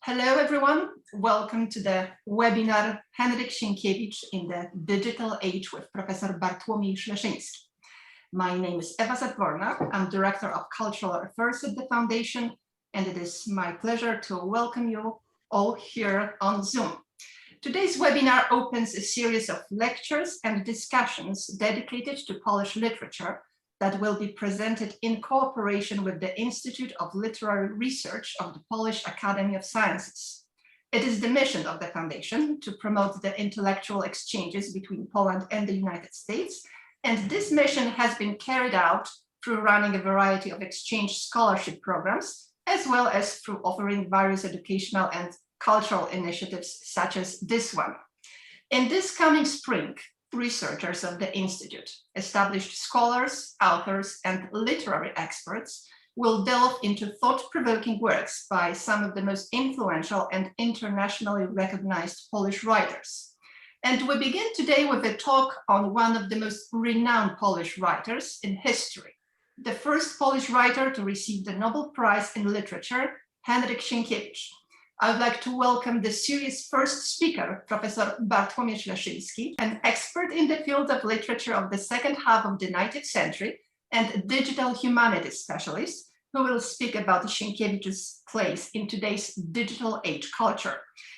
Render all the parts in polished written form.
Hello, everyone. Welcome to the webinar Henryk Sienkiewicz in the Digital Age with Professor Bartłomiej Szleszyński. My name is Ewa Zadworna. I'm Director of Cultural Affairs at the Foundation, and it is my pleasure to welcome you all here on Zoom. Today's webinar opens a series of lectures and discussions dedicated to Polish literature that will be presented in cooperation with the Institute of Literary Research of the Polish Academy of Sciences. It is the mission of the Foundation to promote the intellectual exchanges between Poland and the United States, and this mission has been carried out through running a variety of exchange scholarship programs, as well as through offering various educational and cultural initiatives such as this one. In this coming spring, researchers of the Institute, established scholars, authors, and literary experts will delve into thought-provoking works by some of the most influential and internationally recognized Polish writers. And we begin today with a talk on one of the most renowned Polish writers in history, the first Polish writer to receive the Nobel Prize in Literature, Henryk Sienkiewicz. I would like to welcome the series' first speaker, Professor Bartłomiej Szleszyński, an expert in the field of literature of the second half of the 19th century and a digital humanities specialist, who will speak about Sienkiewicz's place in today's digital age culture.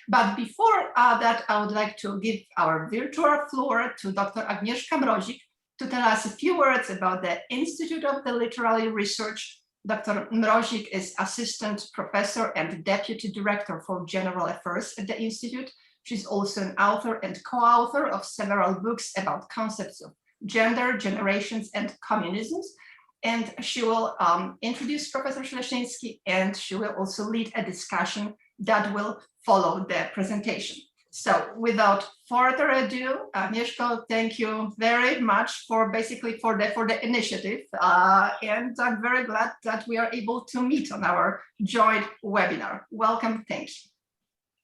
But before that, I would like to give our virtual floor to Dr. Agnieszka Mrozik to tell us a few words about the Institute of the Literary Research. Dr. Mrozik is Assistant Professor and Deputy Director for General Affairs at the Institute. She's also an author and co-author of several books about concepts of gender, generations, and communisms. And she will introduce Professor Szleszyński, and she will also lead a discussion that will follow the presentation. So without further ado, Agnieszka, thank you very much for the initiative. And I'm very glad that we are able to meet on our joint webinar. Welcome, thank you.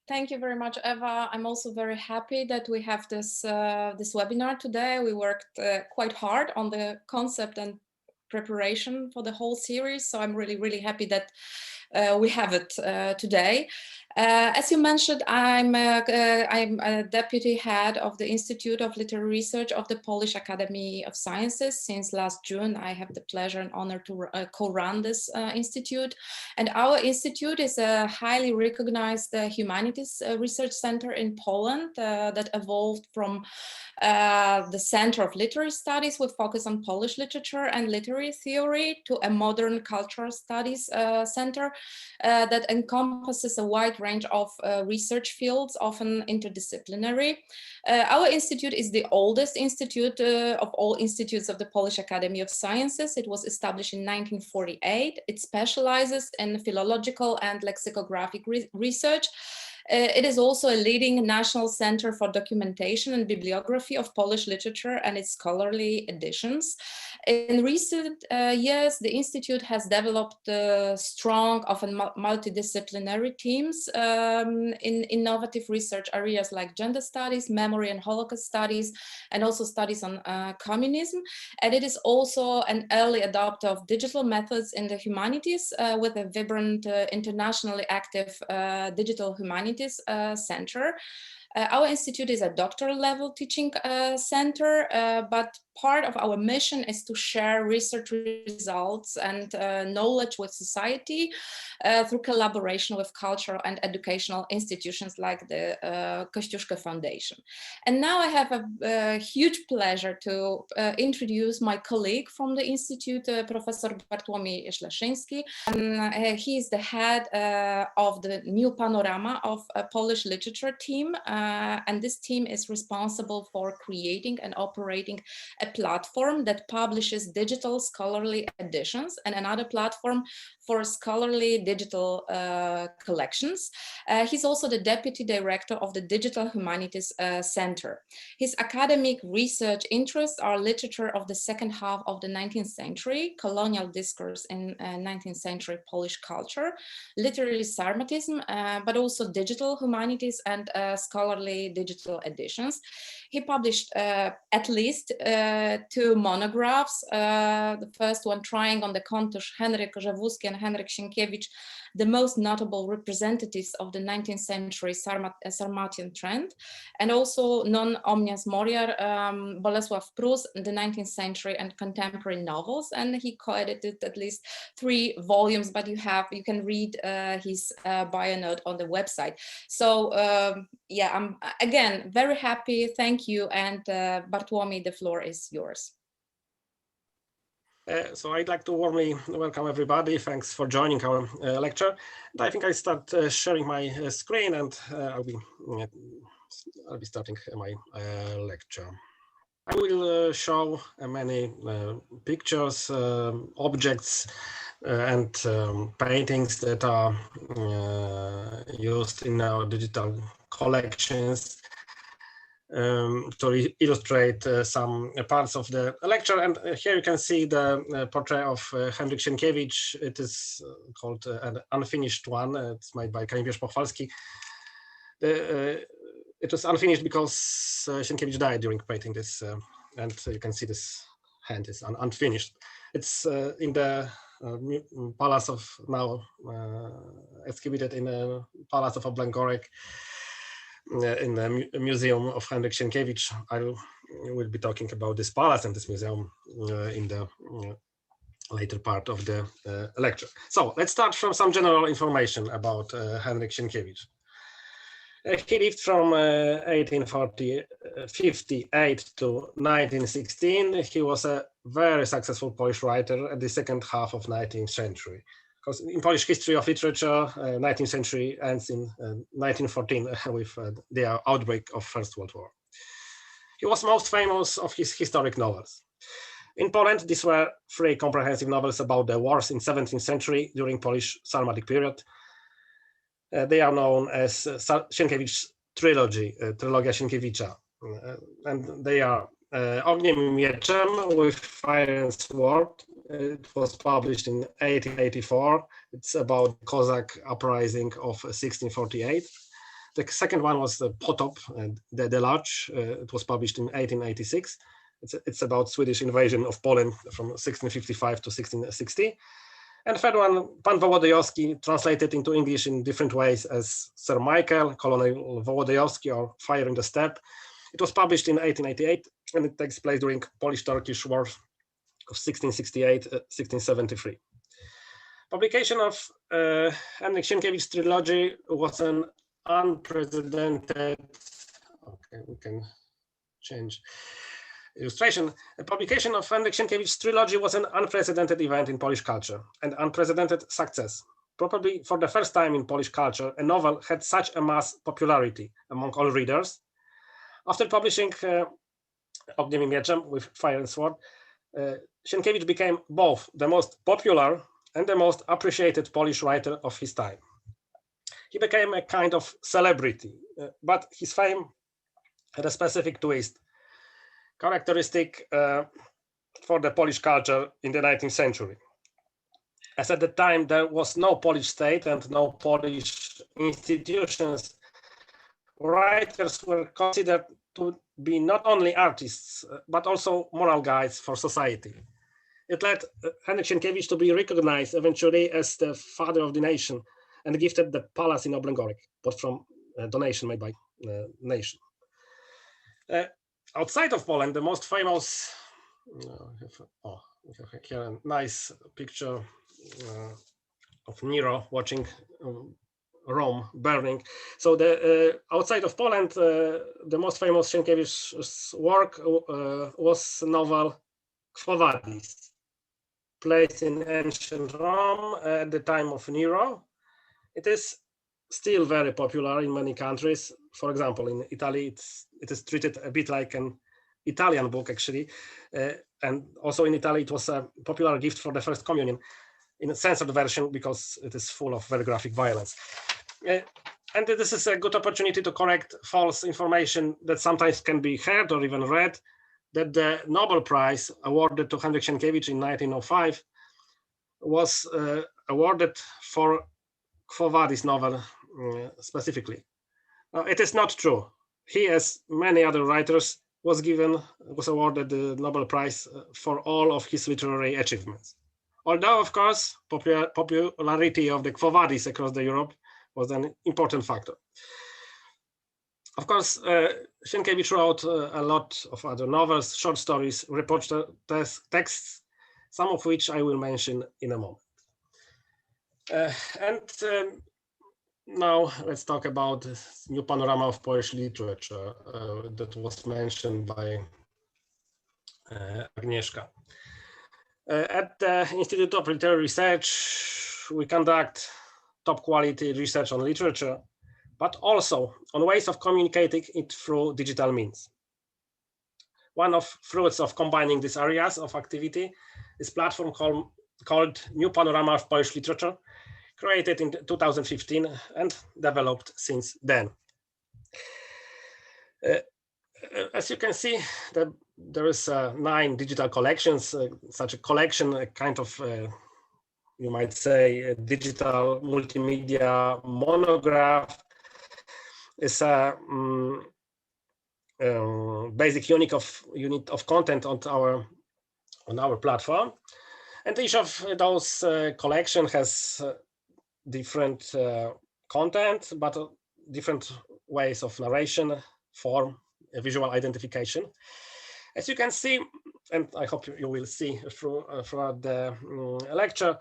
Thank you very much, Eva. I'm also very happy that we have this webinar today. We worked quite hard on the concept and preparation for the whole series. So I'm really happy that we have it today. As you mentioned, I'm a deputy head of the Institute of Literary Research of the Polish Academy of Sciences. Since last June, I have the pleasure and honor to co-run this institute. And our institute is a highly recognized humanities research center in Poland that evolved from the Center of Literary Studies with focus on Polish literature and literary theory to a modern cultural studies center that encompasses a wide range of research fields, often interdisciplinary. Our institute is the oldest institute of all institutes of the Polish Academy of Sciences. It was established in 1948. It specializes in philological and lexicographic research. It is also a leading national center for documentation and bibliography of Polish literature and its scholarly editions. In recent years, the Institute has developed strong, often multidisciplinary teams in innovative research areas like gender studies, memory and Holocaust studies, and also studies on communism. And it is also an early adopter of digital methods in the humanities with a vibrant, internationally active digital humanities center. Our institute is a doctoral level teaching center, but part of our mission is to share research results and knowledge with society through collaboration with cultural and educational institutions like the Kościuszko Foundation. And now I have a huge pleasure to introduce my colleague from the Institute, Professor Bartłomiej Szleszyński. He is the head of the new panorama of a Polish literature team, and this team is responsible for creating and operating a platform that publishes digital scholarly editions and another platform for scholarly digital collections. He's also the deputy director of the Digital Humanities Center. His academic research interests are literature of the second half of the 19th century, colonial discourse in 19th century Polish culture, literary Sarmatism, but also digital humanities and scholarly digital editions. He published at least 2 monographs. The first one trying on the contours Henryk and Henryk Sienkiewicz, the most notable representatives of the 19th century Sarmatian trend, and also Non omnias moriar, Bolesław Prus, the 19th century and contemporary novels. And he co-edited at least 3 volumes, but you can read his bio note on the website. So yeah, I'm again very happy. Thank you, and Bartłomiej, the floor is yours. So I'd like to warmly welcome everybody. Thanks for joining our lecture. And I think I start sharing my screen, and I'll be starting my lecture. I will show many pictures, objects, and paintings that are used in our digital collections to illustrate some parts of the lecture. And here you can see the portrait of Henryk Sienkiewicz. It is called an unfinished one. It's made by Kazimierz Pochwalski. It was unfinished because Sienkiewicz died during painting this, and you can see this hand is unfinished. It's in the Palace of, now exhibited in the Palace of Oblęgorek, in the Museum of Henryk Sienkiewicz. I will be talking about this palace and this museum in the later part of the lecture. So let's start from some general information about Henryk Sienkiewicz. He lived from 1858 to 1916. He was a very successful Polish writer at the second half of 19th century. Because in Polish history of literature, 19th century ends in 1914 with the outbreak of First World War. He was most famous of his historic novels. In Poland, these were 3 comprehensive novels about the wars in 17th century during Polish Sarmatic period. They are known as Sienkiewicz trilogy, Trylogia Sienkiewicza. And they are Ogniem Mieczem, with Fire and Sword. It was published in 1884. It's about Cossack uprising of 1648. The second one was the Potop, the Deluge. It was published in 1886. It's about Swedish invasion of Poland from 1655 to 1660. And third one, Pan Wołodyjowski, translated into English in different ways as Sir Michael, Colonel Wołodyjowski, or Fire in the Steppe. It was published in 1888, and it takes place during Polish-Turkish War of 1668-1673. Publication of Henryk Sienkiewicz trilogy was an unprecedented, okay, we can change illustration. The publication of Henryk Sienkiewicz trilogy was an unprecedented event in Polish culture and unprecedented success. Probably for the first time in Polish culture, a novel had such a mass popularity among all readers. After publishing Ogniem i Mieczem, with Fire and Sword, Sienkiewicz became both the most popular and the most appreciated Polish writer of his time. He became a kind of celebrity, but his fame had a specific twist, characteristic for the Polish culture in the 19th century. As at the time there was no Polish state and no Polish institutions, writers were considered to be not only artists, but also moral guides for society. It led Henryk Sienkiewicz to be recognized eventually as the father of the nation and gifted the palace in Oblęgorek, but from a donation made by the nation. Outside of Poland, the most famous, we have here a nice picture of Nero watching Rome burning. So the outside of Poland, the most famous Sienkiewicz's work was novel Quo Vadis, placed in ancient Rome at the time of Nero. It is still very popular in many countries. For example, in Italy, it is treated a bit like an Italian book, actually. And also in Italy, it was a popular gift for the First Communion in a censored version because it is full of very graphic violence. And this is a good opportunity to correct false information that sometimes can be heard or even read, that the Nobel Prize awarded to Henryk Sienkiewicz in 1905 was awarded for Quo Vadis novel specifically. It is not true. he, as many other writers, was awarded the Nobel Prize for all of his literary achievements. Although, of course, popularity of the Quo Vadis across Europe was an important factor. Of course, Sienkiewicz wrote a lot of other novels, short stories, report texts, some of which I will mention in a moment. Now let's talk about this new panorama of Polish literature that was mentioned by Agnieszka. At the Institute of Literary Research, we conduct top quality research on literature, but also on ways of communicating it through digital means. One of fruits of combining these areas of activity is a platform called New Panorama of Polish Literature, created in 2015 and developed since then. As you can see, there is 9 digital collections. Such a collection, a kind of, you might say, a digital multimedia monograph, is a basic unit of content on our platform, and each of those collection has different content, but different ways of narration, form, visual identification. As you can see, and I hope you will see throughout the lecture,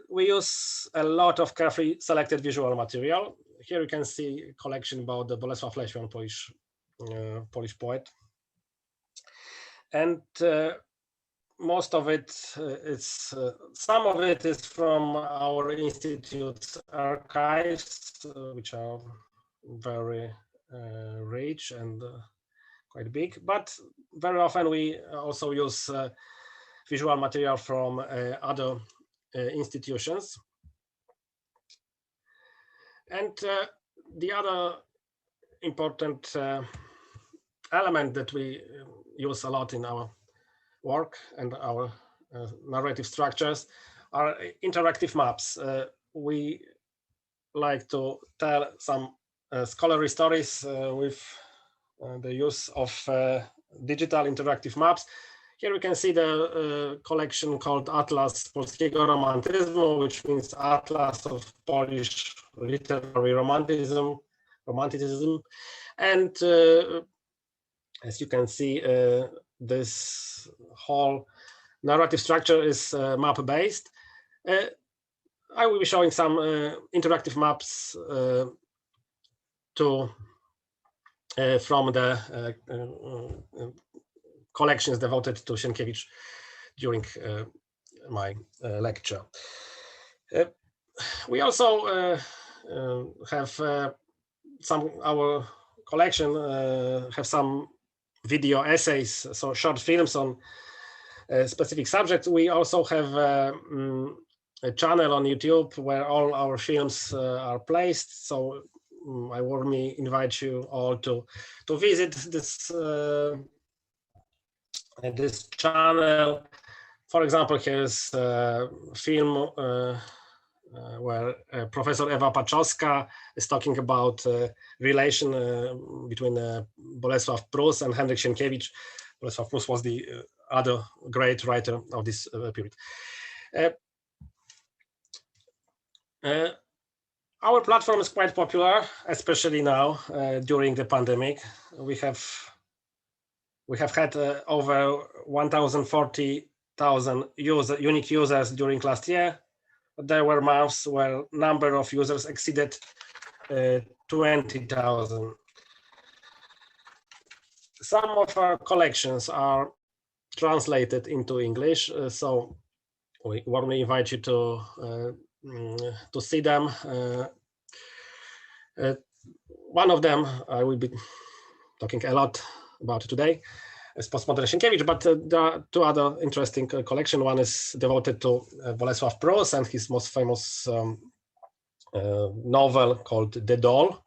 we use a lot of carefully selected visual material. Here you can see a collection about the Bolesław Leśmian, Polish poet. And most of it is, some of it is from our institute's archives, which are very rich and quite big, but very often we also use visual material from other institutions. And the other important element that we use a lot in our work and our narrative structures are interactive maps. We like to tell some scholarly stories with the use of digital interactive maps. Here we can see the collection called Atlas Polskiego Romantyzmu, which means Atlas of Polish Literary Romanticism. And as you can see, this whole narrative structure is map-based. I will be showing some interactive maps from the collections devoted to Sienkiewicz during my lecture. We also have our collection have some video essays, so short films on specific subjects. We also have a channel on YouTube where all our films are placed. So I warmly invite you all to visit this this channel. For example, here's a film where Professor Ewa Paczowska is talking about relation between Bolesław Prus and Henryk Sienkiewicz. Bolesław Prus was the other great writer of this period. Our platform is quite popular, especially now during the pandemic. We have had over 140,000 unique users during last year. There were months where number of users exceeded 20,000. Some of our collections are translated into English, so we warmly invite you to see them. One of them I will be talking a lot about today is Postmodern Sienkiewicz, but there are 2 other interesting collections. One is devoted to Bolesław Prus and his most famous novel called The Doll.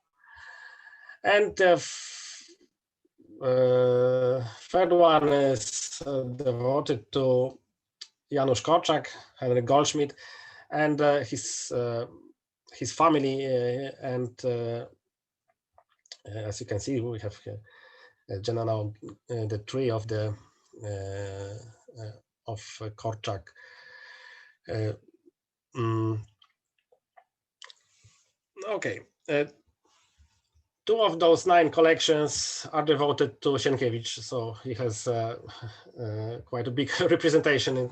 And the third one is devoted to Janusz Korczak, Henryk Goldschmidt, and his family and As you can see, we have general the tree of the of Korczak. Okay, 2 of those 9 collections are devoted to Sienkiewicz, so he has quite a big representation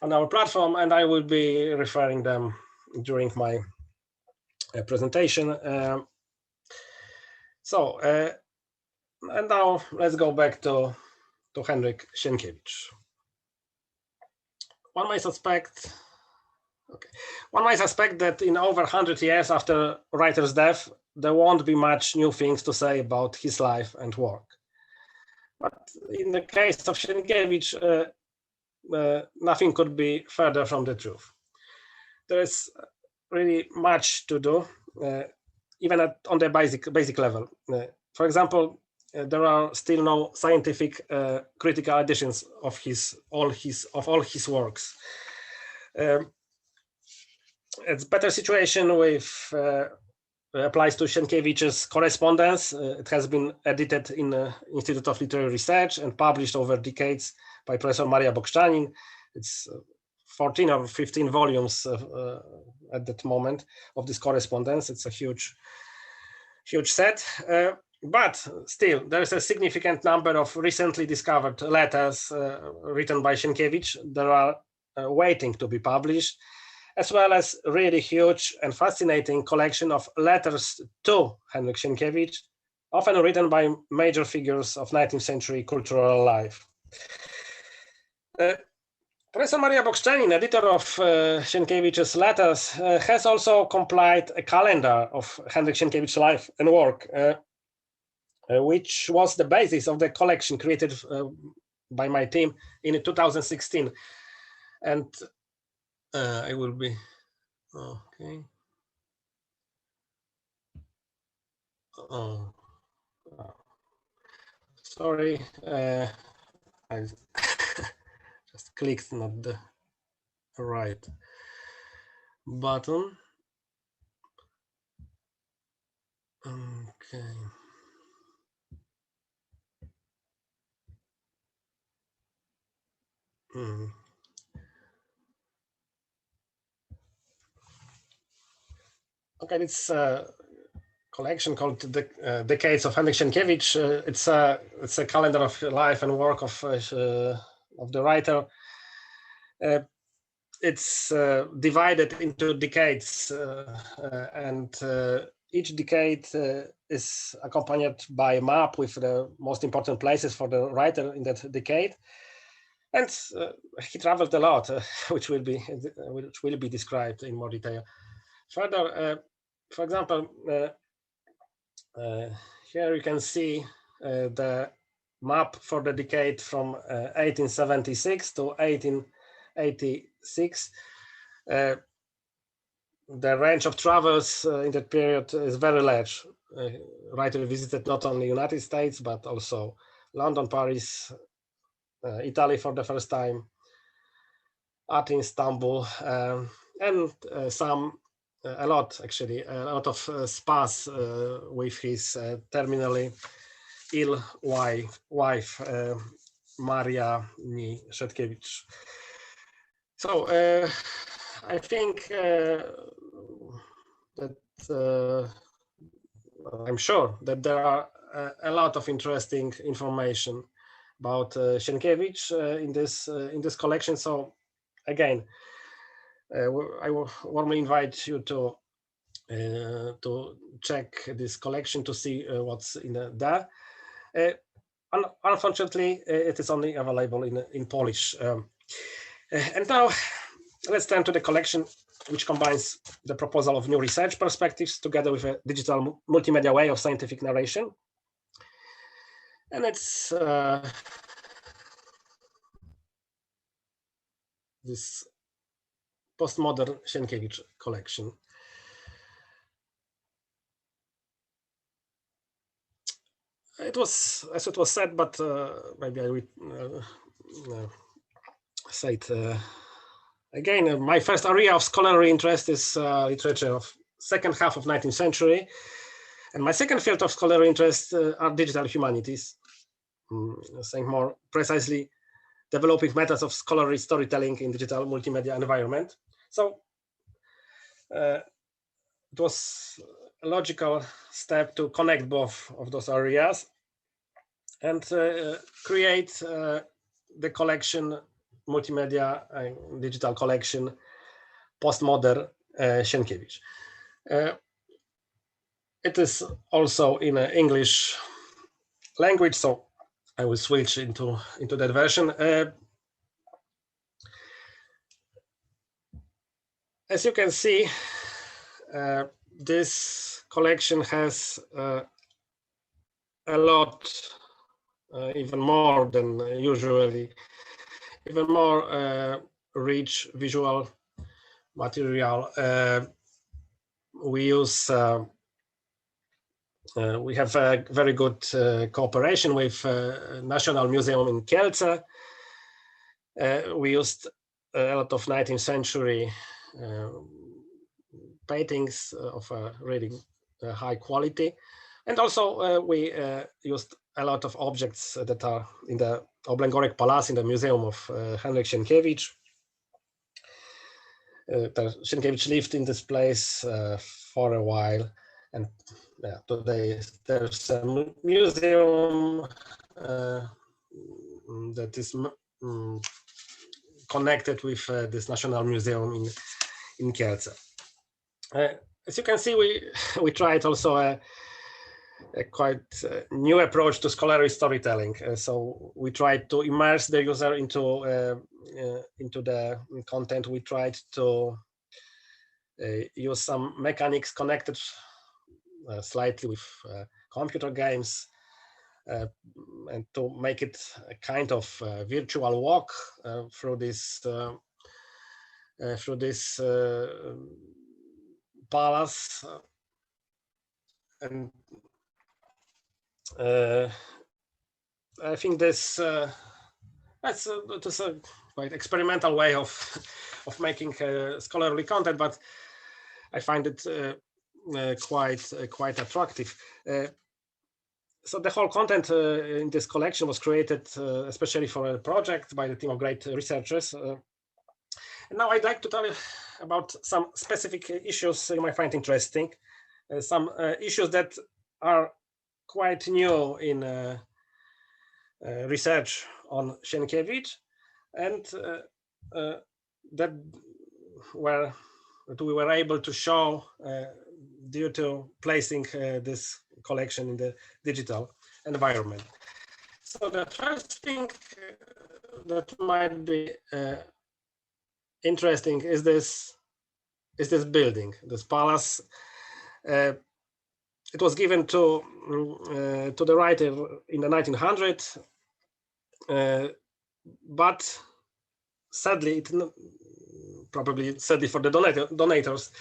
on our platform, and I will be referring them during my presentation. And now let's go back to Henryk Sienkiewicz. One might suspect that in over 100 years after writer's death, there won't be much new things to say about his life and work. But in the case of Sienkiewicz, nothing could be further from the truth. There is really much to do, even on the basic level. For example, there are still no scientific critical editions of all his works. It's better situation with applies to Sienkiewicz's correspondence. It has been edited in the Institute of Literary Research and published over decades by Professor Maria Bokszczanin. It's 14 or 15 volumes at that moment of this correspondence. It's a huge set. But still, there is a significant number of recently discovered letters written by Sienkiewicz that are waiting to be published, as well as really huge and fascinating collection of letters to Henryk Sienkiewicz, often written by major figures of 19th century cultural life. Professor Maria Bokszczanin, editor of Sienkiewicz's letters, has also compiled a calendar of Henryk Sienkiewicz's life and work, which was the basis of the collection created by my team in 2016. And I will be, okay. Sorry, I just clicked not the right button. Okay. Okay, it's a collection called the Decades of Henryk Sienkiewicz. It's a calendar of life and work of the writer. It's divided into decades, and each decade is accompanied by a map with the most important places for the writer in that decade. And he traveled a lot, which will be described in more detail. Further, for example, here you can see the map for the decade from 1876 to 1886. The range of travels in that period is very large. Writer visited not only United States, but also London, Paris, Italy for the first time, Athens, Istanbul, and a lot of spas with his terminally ill wife Mariani Schatkevich. So I think that I'm sure that there are a lot of interesting information about Sienkiewicz in this collection. So again, I will warmly invite you to check this collection to see what's in there. Unfortunately, it is only available in Polish. And now let's turn to the collection, which combines the proposal of new research perspectives together with a digital multimedia way of scientific narration. And it's this postmodern Sienkiewicz collection. It was, as it was said, but maybe I will say it again. My first area of scholarly interest is literature of second half of 19th century. And my second field of scholarly interest are digital humanities, saying more precisely, developing methods of scholarly storytelling in digital multimedia environment. So it was a logical step to connect both of those areas and create the collection, multimedia digital collection, postmodern Sienkiewicz. It is also in English language, so I will switch into that version. As you can see, this collection has a lot, even more than usually, even more rich visual material. We have a very good cooperation with National Museum in Kielce. We used a lot of 19th century paintings of really high quality. And also we used a lot of objects that are in the Oblęgorek Palace in the Museum of Henryk Sienkiewicz. Sienkiewicz lived in this place for a while, and today there's a museum that is connected with this National Museum in Kielce. As you can see, we tried also a quite new approach to scholarly storytelling. So we tried to immerse the user into the content. We tried to use some mechanics connected slightly with computer games, and to make it a kind of virtual walk through this palace. And I think this that's a quite experimental way of making scholarly content, but I find it quite attractive. So the whole content in this collection was created especially for a project by the team of great researchers. And now I'd like to tell you about some specific issues you might find interesting, some issues that are quite new in research on Sienkiewicz, and that we were able to show due to placing this collection in the digital environment. So the first thing that might be interesting is this building, this palace. It was given to the writer in the 1900s, but sadly, probably sadly for the donators,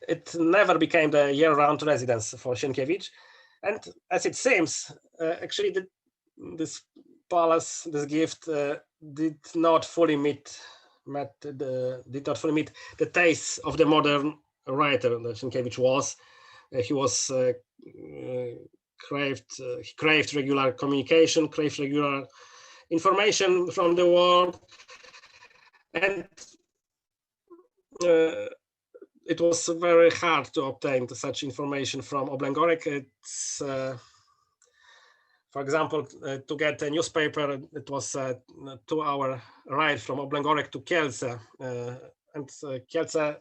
it never became the year-round residence for Sienkiewicz. And as it seems, actually, this palace, this gift, did not fully meet the tastes of the modern writer that Sienkiewicz was. He was craved regular communication, craved regular information from the world, and it was very hard to obtain such information from Oblęgorek. It's, for example, to get a newspaper, it was a 2-hour ride from Oblęgorek to Kielce, and Kielce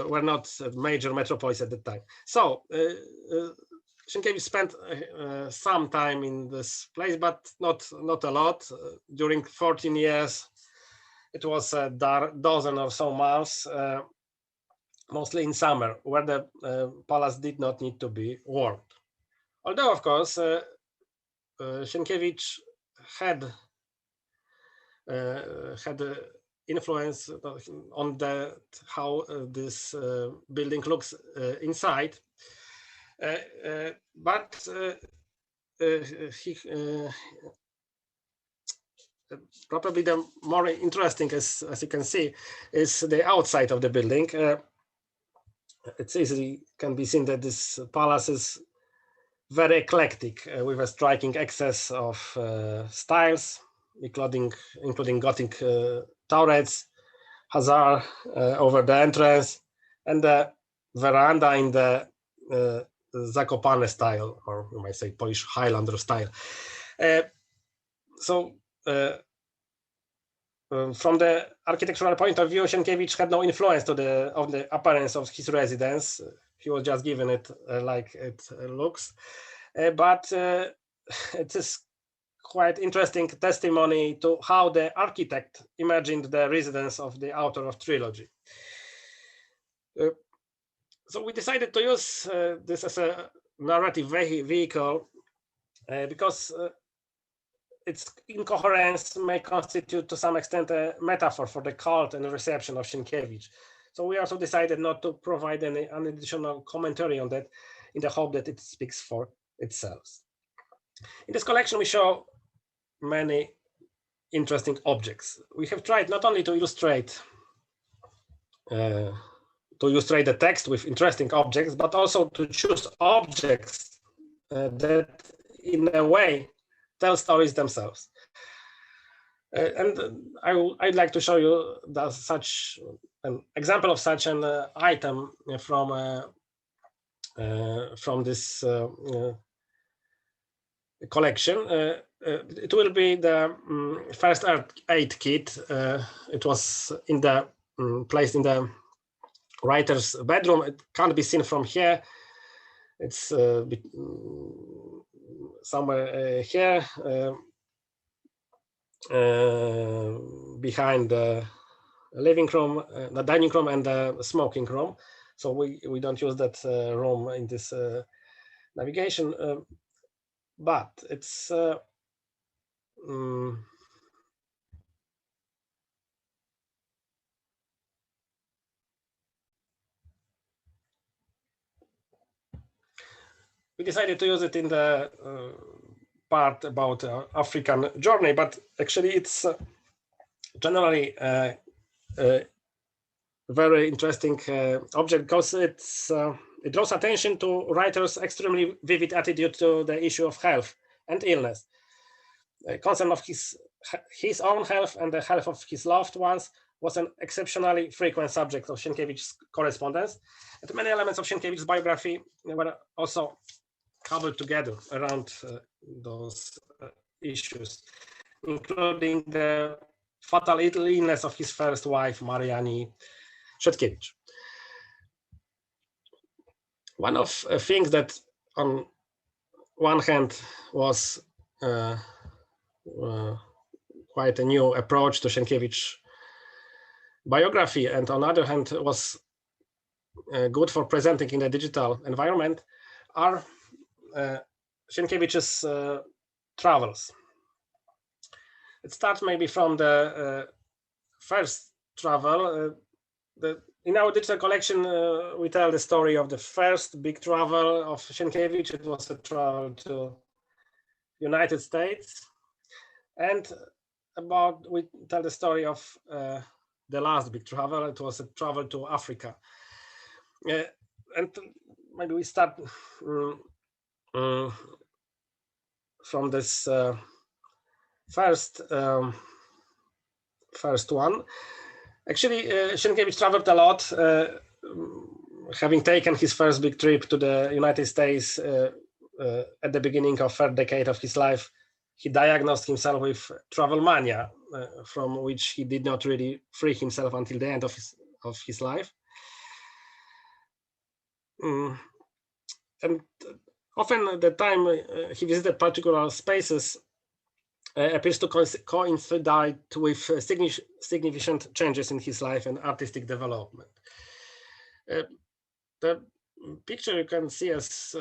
were not a major metropolis at the time. So Sienkiewicz spent some time in this place, but not a lot. During 14 years, it was a dozen or so months, mostly in summer, where the palace did not need to be warmed. Although, of course, Sienkiewicz had influence on how this building looks inside, but he probably the more interesting, as you can see, is the outside of the building. it's easily can be seen that this palace is very eclectic, with a striking excess of styles, including Gothic turrets, hazard over the entrance, and the veranda in the Zakopane style, or you might say Polish Highlander style. From the architectural point of view, Sienkiewicz had no influence on the appearance of his residence. He was just given it like it looks. But it is quite interesting testimony to how the architect imagined the residence of the author of trilogy. So we decided to use this as a narrative vehicle because its incoherence may constitute to some extent a metaphor for the cult and the reception of Sienkiewicz. So we also decided not to provide any additional commentary on that, in the hope that it speaks for itself. In this collection, we show many interesting objects. We have tried not only to illustrate the text with interesting objects, but also to choose objects that, in a way, tell stories themselves. And I'd like to show you such an example of such an item from this collection. It will be the first aid kit. It was placed in the writer's bedroom. It can't be seen from here. It's somewhere here behind the living room, the dining room, and the smoking room. So we don't use that room in this navigation, but it's we decided to use it in the part about African journey, but actually it's generally a very interesting object because it draws attention to writer's extremely vivid attitude to the issue of health and illness. The concern of his own health and the health of his loved ones was an exceptionally frequent subject of Sienkiewicz's correspondence, and many elements of Sienkiewicz's biography were also covered together around those issues, including the fatal illness of his first wife, Mariani Schatkevich. One of things that, on one hand, was quite a new approach to Sienkiewicz biography, and on the other hand, was good for presenting in a digital environment, are Sienkiewicz's travels. It starts maybe from the first travel. In our digital collection, we tell the story of the first big travel of Sienkiewicz. It was a travel to United States, and we tell the story of the last big travel. It was a travel to Africa, and maybe we start from this first one. Actually, Sienkiewicz traveled a lot, having taken his first big trip to the United States at the beginning of third decade of his life. He diagnosed himself with travel mania, from which he did not really free himself until the end of his life. And often at the time he visited particular spaces appears to coincide with significant changes in his life and artistic development. The picture you can see as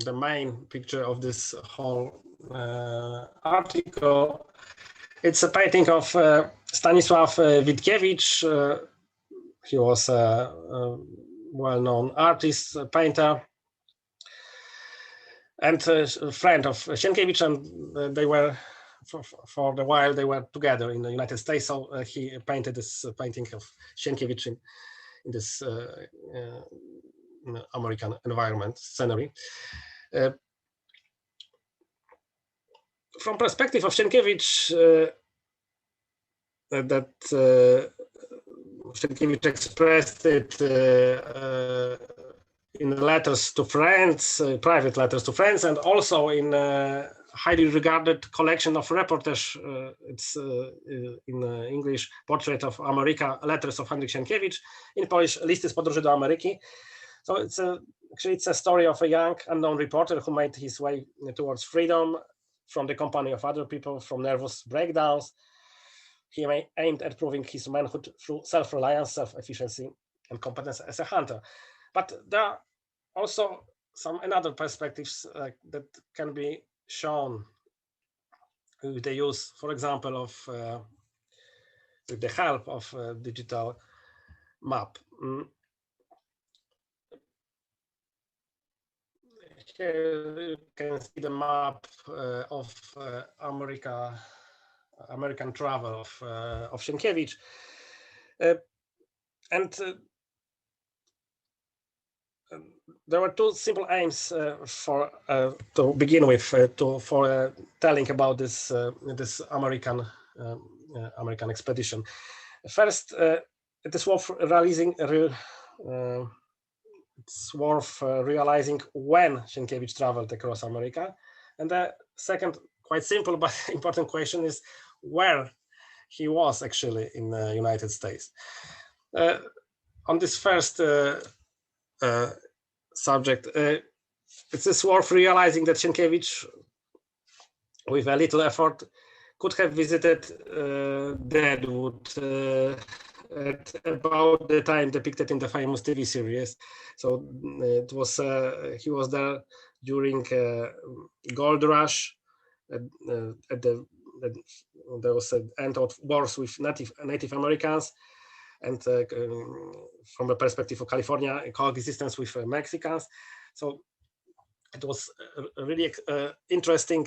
the main picture of this whole article. It's a painting of Stanisław Witkiewicz. He was a well-known artist, painter, and a friend of Sienkiewicz, and they were, for a while, they were together in the United States, so he painted this painting of Sienkiewicz this American environment scenery. From perspective of Sienkiewicz, Sienkiewicz expressed it in letters to friends, private letters to friends, and also in highly regarded collection of reportage. It's in English, Portrait of America, Letters of Henryk Sienkiewicz, in Polish, Listy z podróży do Ameryki. So actually it's a story of a young unknown reporter who made his way towards freedom from the company of other people, from nervous breakdowns. He aimed at proving his manhood through self-reliance, self-efficiency, and competence as a hunter. But there are also some another perspectives that can be shown with the use, for example, of with the help of a digital map. Here you can see the map of American travel of Sienkiewicz, and there were two simple aims for to begin with for telling about this this American expedition. First, it is worth realizing when Sienkiewicz traveled across America, and the second, quite simple but important question is where he was actually in the United States. On this first subject, it is worth realizing that Sienkiewicz, with a little effort, could have visited Deadwood at about the time depicted in the famous TV series. So it was he was there during gold rush. There was an end of wars with Native Americans, and from the perspective of California, coexistence with Mexicans. So it was a really interesting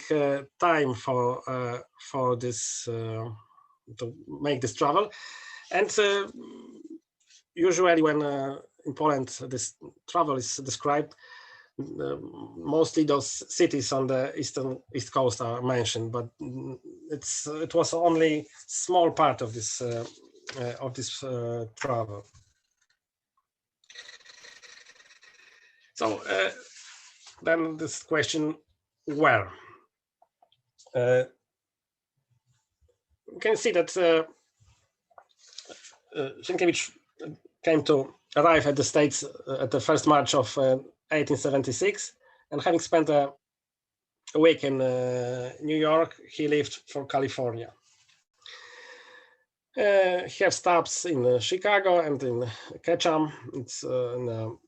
time for this to make this travel. And usually when in Poland this travel is described, mostly those cities on the east coast are mentioned, but it was only small part of this travel. So then this question, where? You can see that Sienkiewicz came to arrive at the States at the 1st March of 1876, and having spent a week in New York, he left for California. He had stops in Chicago and in Ketchum, it's in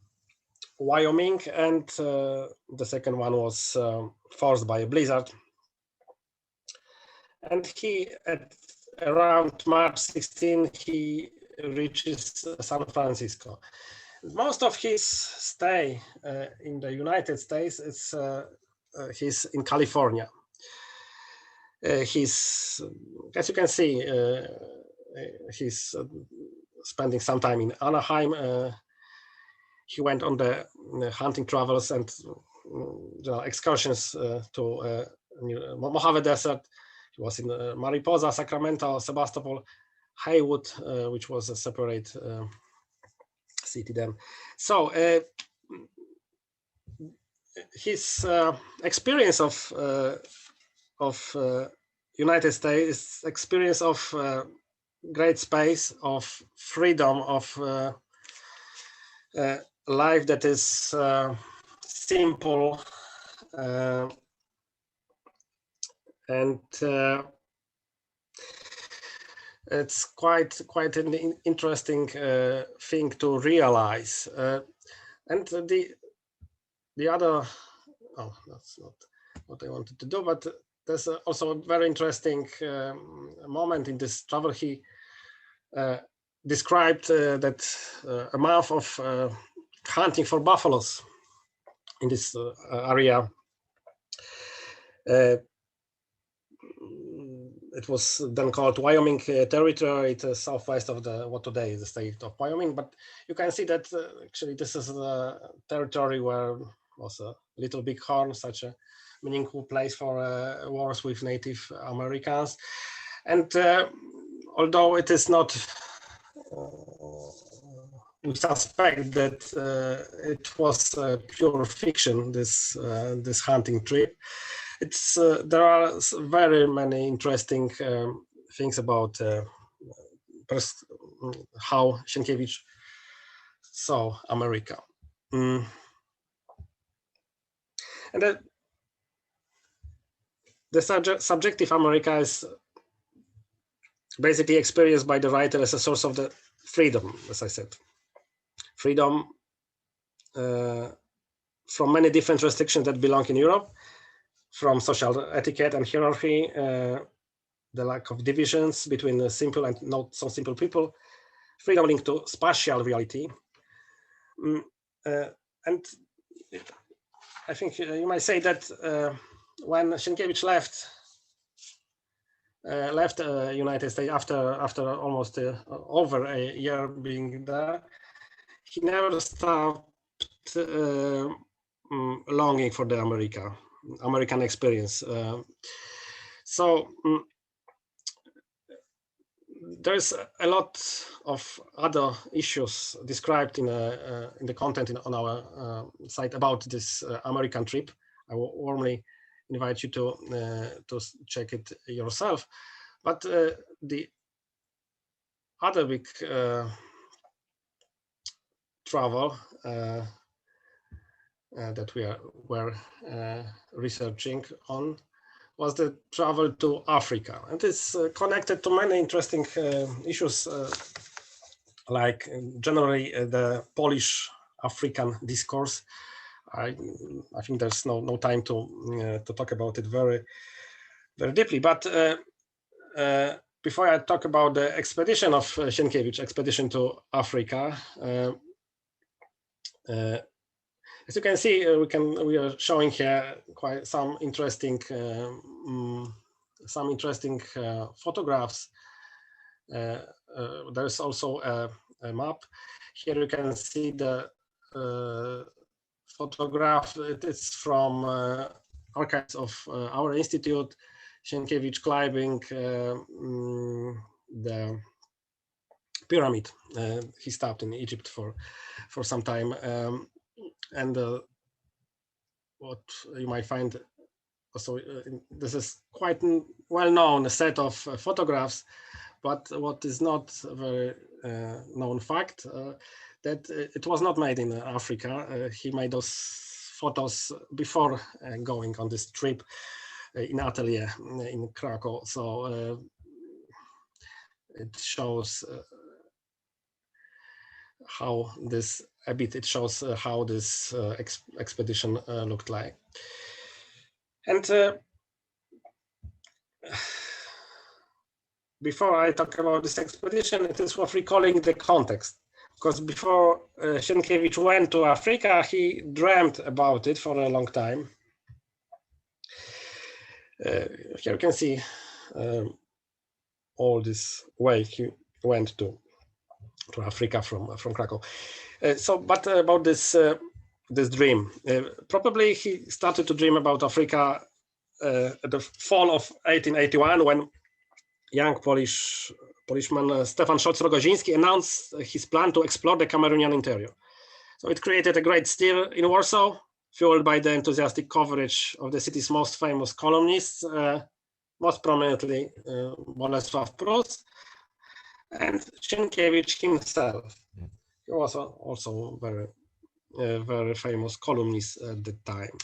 Wyoming, and the second one was forced by a blizzard. And he, at around March 16, he reaches San Francisco. Most of his stay in the United States is he's in California. He's, as you can see, he's spending some time in Anaheim. He went on the hunting travels and excursions to Mojave Desert. He was in Mariposa, Sacramento, Sebastopol, Haywood, which was a separate city then. So his experience of United States, experience of great space, of freedom, of life that is simple and it's quite an interesting thing to realize. And the other, oh, that's not what I wanted to do, but there's also a very interesting moment in this travel. He described that a month of hunting for buffaloes in this area. it was then called Wyoming Territory. It is southwest of what today is the state of Wyoming. But you can see that actually this is the territory where was a Little Bighorn, such a meaningful place for wars with Native Americans. And although it is not, we suspect that it was pure fiction, this hunting trip. There are very many interesting things about how Sienkiewicz saw America. And the subjective America is basically experienced by the writer as a source of the freedom, as I said. Freedom from many different restrictions that belong in Europe, from social etiquette and hierarchy, the lack of divisions between simple and not so simple people, freedom linked to spatial reality. And I think you might say that when Sienkiewicz left United States after almost over a year being there, he never stopped longing for the American experience. So there's a lot of other issues described in the content on our site about this American trip. I will warmly invite you to check it yourself. But the other big travel that we were researching on was the travel to Africa, and it's connected to many interesting issues, like generally the Polish-African discourse. I think there's no time to talk about it very deeply, but before I talk about the expedition of Sienkiewicz, expedition to Africa, as you can see, we are showing here quite some interesting photographs. There's also a map. Here you can see the photograph. It is from archives of our institute. Sienkiewicz climbing the pyramid. He stopped in Egypt for some time. And what you might find also, this is quite well-known set of photographs, but what is not a very known fact, that it was not made in Africa. He made those photos before going on this trip in atelier in Krakow. So it shows how this how this expedition looked like. And before I talk about this expedition, it is worth recalling the context, because before Sienkiewicz went to Africa, he dreamt about it for a long time. Here you can see all this way he went to Africa from Krakow. But about this dream, probably he started to dream about Africa at the fall of 1881, when young Polishman Stefan Scholz-Rogoziński announced his plan to explore the Cameroonian interior. So it created a great stir in Warsaw, fueled by the enthusiastic coverage of the city's most famous columnists, most prominently Bolesław Prus and Sienkiewicz himself. He was also very famous columnist at the time.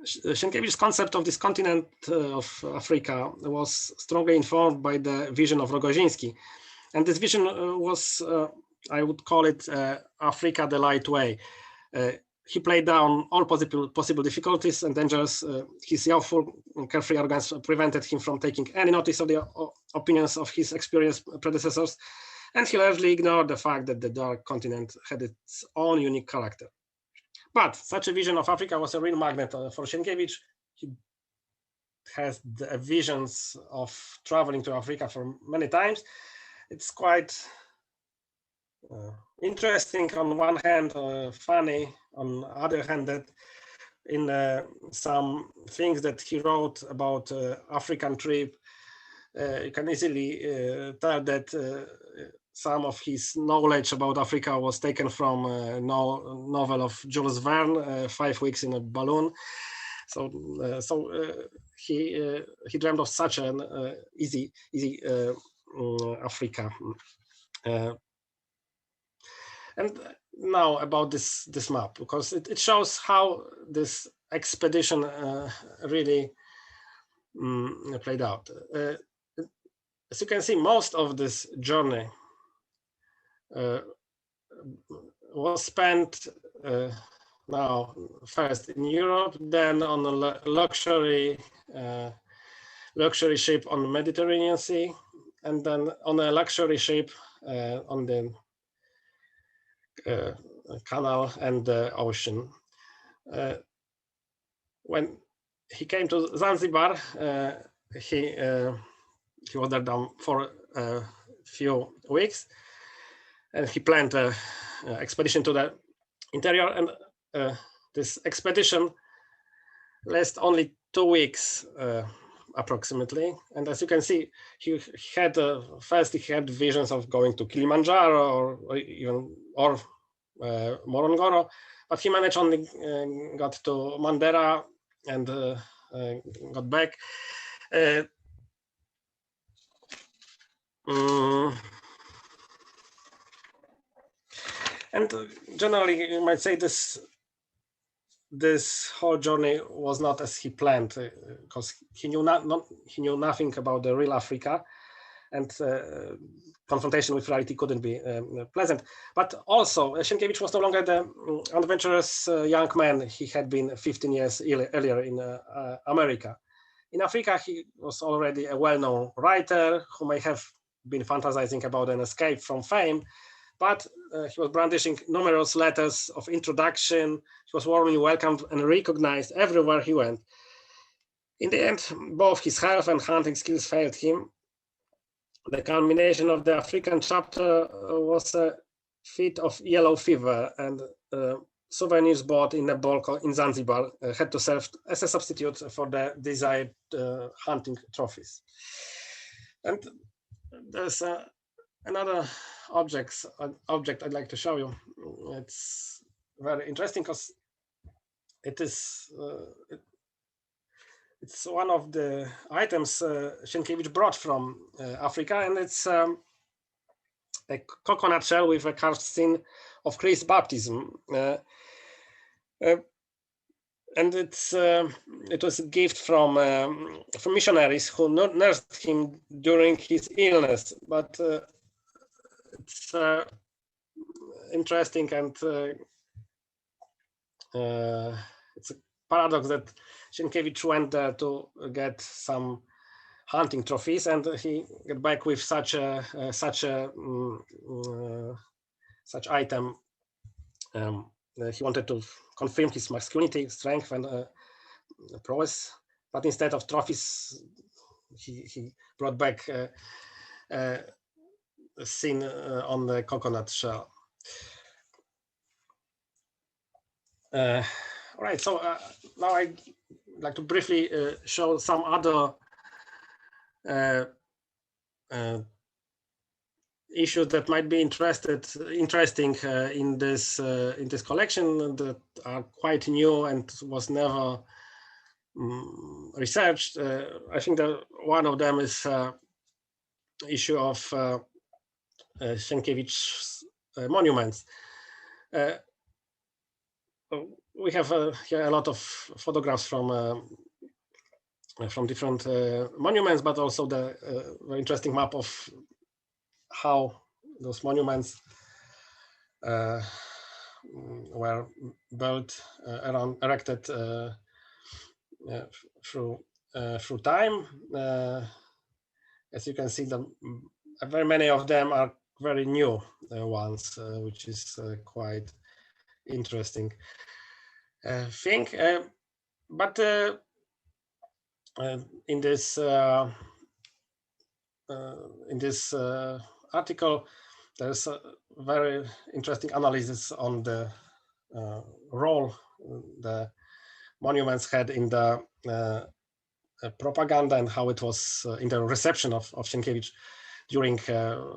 Sienkiewicz's concept of this continent of Africa was strongly informed by the vision of Rogoziński. And this vision was, I would call it Africa the light way. He played down all possible difficulties and dangers. His youthful, carefree arrogance prevented him from taking any notice of the opinions of his experienced predecessors, and he largely ignored the fact that the dark continent had its own unique character. But such a vision of Africa was a real magnet for Sienkiewicz. he has the visions of traveling to Africa for many times. It's quite interesting on one hand, funny on the other hand, that in some things that he wrote about African trip, you can easily tell that some of his knowledge about Africa was taken from a novel of Jules Verne, 5 Weeks in a Balloon. So he dreamed of such an easy Africa. And now about this map, because it shows how this expedition really played out. As you can see, most of this journey was spent now first in Europe, then on a luxury ship on the Mediterranean Sea, and then on a luxury ship on the canal and the ocean. When he came to Zanzibar, he was there down for a few weeks, and he planned an expedition to the interior. And this expedition lasted only 2 weeks approximately. And as you can see, he had first he had visions of going to Kilimanjaro or Morogoro, but he managed only got to Mandera and got back. And generally, you might say this whole journey was not as he planned, because he knew nothing about the real Africa, and confrontation with reality couldn't be pleasant. But also, Sienkiewicz was no longer the adventurous young man he had been 15 years earlier in America. In Africa, he was already a well-known writer who may have been fantasizing about an escape from fame, but he was brandishing numerous letters of introduction. He was warmly welcomed and recognized everywhere he went. In the end, both his health and hunting skills failed him. The culmination of the African chapter was a fit of yellow fever, and souvenirs bought in a bulk in Zanzibar had to serve as a substitute for the desired hunting trophies. And there's another object I'd like to show you. It's very interesting because it's one of the items Sienkiewicz brought from Africa, and it's a coconut shell with a carved scene of Christ's baptism. And it was a gift from missionaries who nursed him during his illness. But it's interesting, and it's a paradox that Sienkiewicz went there to get some hunting trophies, and he got back with such item. He wanted to confirm his masculinity, strength, and prowess, but instead of trophies, he brought back a scene on the coconut shell. All right, so now I'd like to briefly show some other issues that might be interesting in this collection, that are quite new and was never researched. I think that one of them is issue of Sienkiewicz's monuments. We have here a lot of photographs from different monuments, but also the very interesting map of how those monuments were built, erected through time. As you can see, very many of them are very new ones, which is quite interesting thing. But in this article, there's a very interesting analysis on the role the monuments had in the propaganda and how it was in the reception of Sienkiewicz during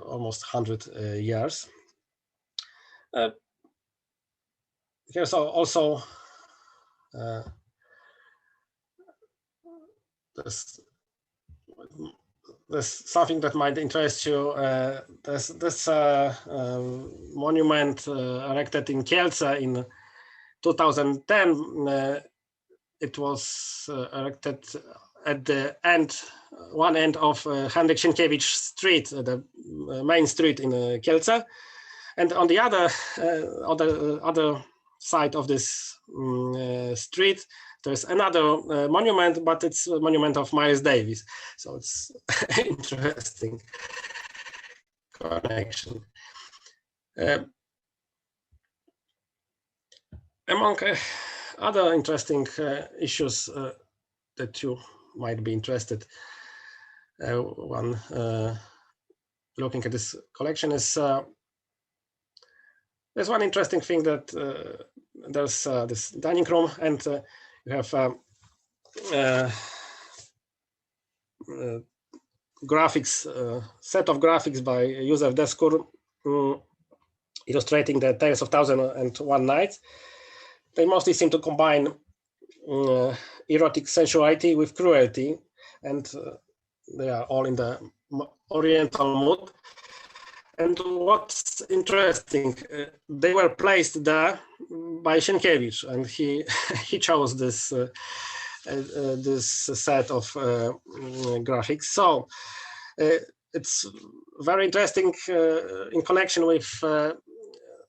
almost 100 years. Here's also there's something that might interest you. There's this monument erected in Kielce in 2010. It was erected at the one end of Henryk Sienkiewicz Street, the main street in Kielce, and on the other side of this street, there's another monument, but it's a monument of Miles Davis. So it's interesting connection. Among other interesting issues that you might be interested, one looking at this collection is there's one interesting thing that there's this dining room, and you have graphics, set of graphics by Józef Deskur, illustrating the Tales of 1001 Nights. They mostly seem to combine erotic sensuality with cruelty, and they are all in the Oriental mood. And what's interesting, they were placed there by Sienkiewicz, and he chose this this set of graphics. So it's very interesting in connection with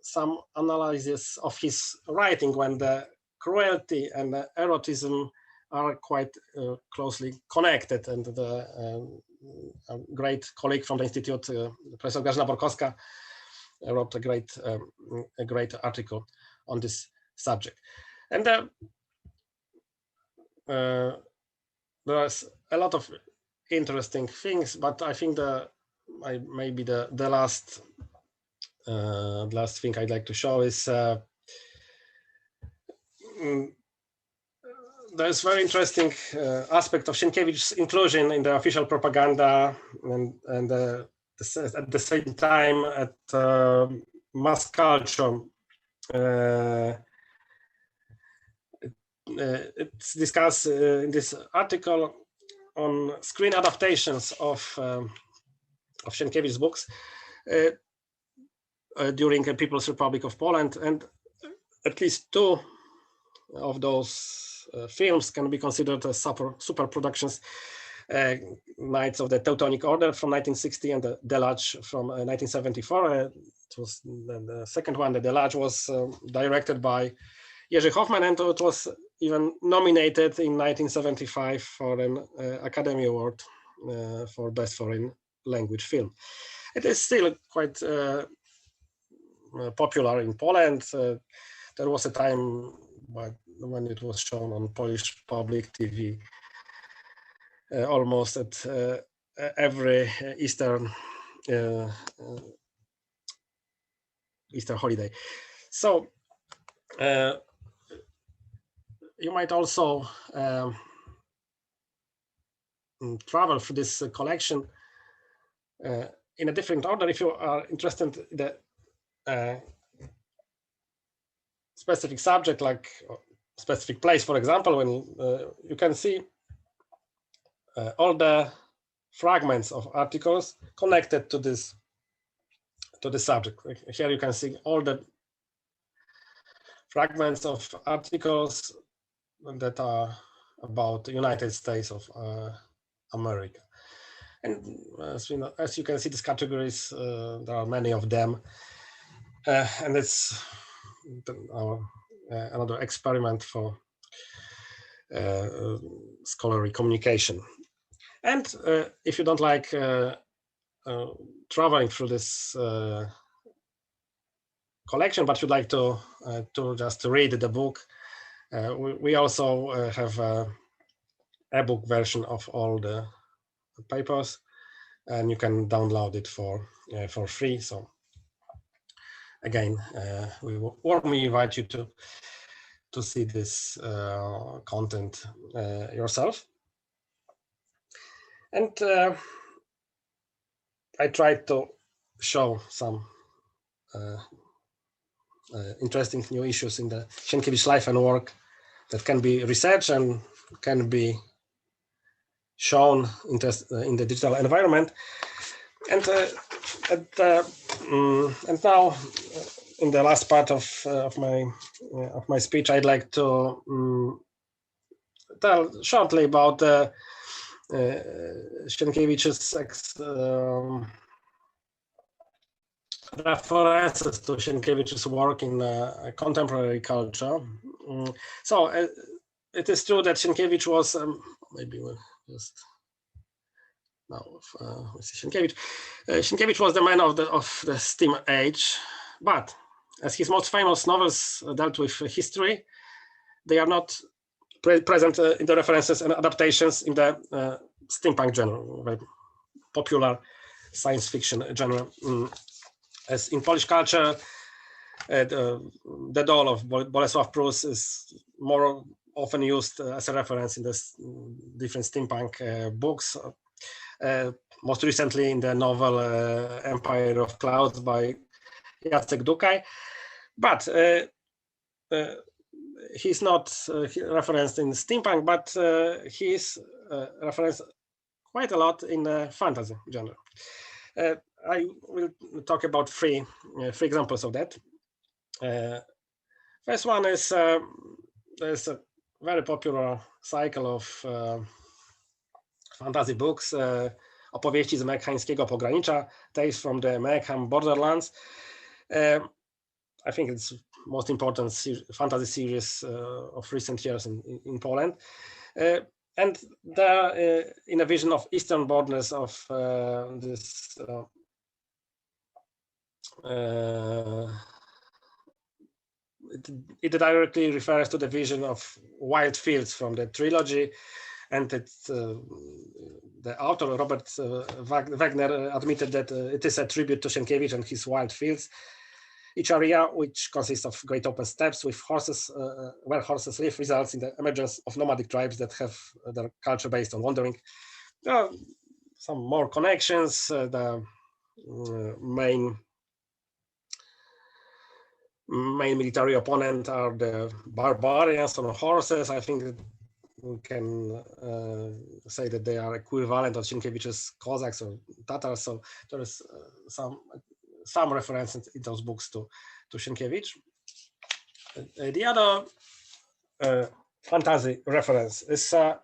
some analysis of his writing, when the cruelty and the erotism are quite closely connected. And a great colleague from the Institute, Professor Grażyna Borkowska, wrote a great article on this subject. And there's a lot of interesting things, but I think maybe the last thing I'd like to show is there's very interesting aspect of Sienkiewicz's inclusion in the official propaganda, and at the same time at mass culture. It's discussed in this article on screen adaptations of Sienkiewicz's books during the People's Republic of Poland, and at least two of those films can be considered as super productions. Knights of the Teutonic Order from 1960 and the Deluge from 1974. It was the second one. The Deluge was directed by Jerzy Hoffman, and it was even nominated in 1975 for an Academy Award for Best Foreign Language Film. It is still quite popular in Poland. There was a time when it was shown on Polish public TV almost at every Easter holiday. So you might also travel through this collection in a different order if you are interested in the specific subject, like specific place. For example, when you can see all the fragments of articles connected to this subject. Here you can see all the fragments of articles that are about the United States of America. And as you can see, these categories, there are many of them, and it's another experiment for scholarly communication. And if you don't like traveling through this collection, but you'd like to just read the book, we also have ebook version of all the papers, and you can download it for free. So again, we warmly invite you to see this content yourself. And I tried to show some interesting new issues in the Sienkiewicz life and work that can be researched and can be shown in the digital environment. And and now, in the last part of my speech, I'd like to tell shortly about Sienkiewicz's references to Sienkiewicz's work in contemporary culture. So it is true that Sienkiewicz was maybe we'll just now we see Sienkiewicz. Sienkiewicz was the man of the STEAM age, but as his most famous novels dealt with history, they are not present in the references and adaptations in the steampunk genre, very popular science fiction genre. As in Polish culture, the doll of Bolesław Prus is more often used as a reference in the different steampunk books. Most recently in the novel Empire of Clouds by Jacek Dukaj. But he's not referenced in steampunk, but he's referenced quite a lot in the fantasy genre. I will talk about three examples of that. First one is there's a very popular cycle of fantasy books, opowieści z mekhańskiego pogranicza, Tales from the Mechan Borderlands. I think it's most important fantasy series of recent years in Poland. And in a vision of eastern borders of this it directly refers to the vision of wild fields from the trilogy, and it's the author Robert Wagner admitted that it is a tribute to Sienkiewicz and his wild fields. Each area, which consists of great open steppes with horses, where horses live, results in the emergence of nomadic tribes that have their culture based on wandering. There are some more connections. The main military opponent are the barbarians on horses. I think we can say that they are equivalent of Sienkiewicz's Cossacks or Tatars. So there is some references in those books to Sienkiewicz. The other fantasy reference is a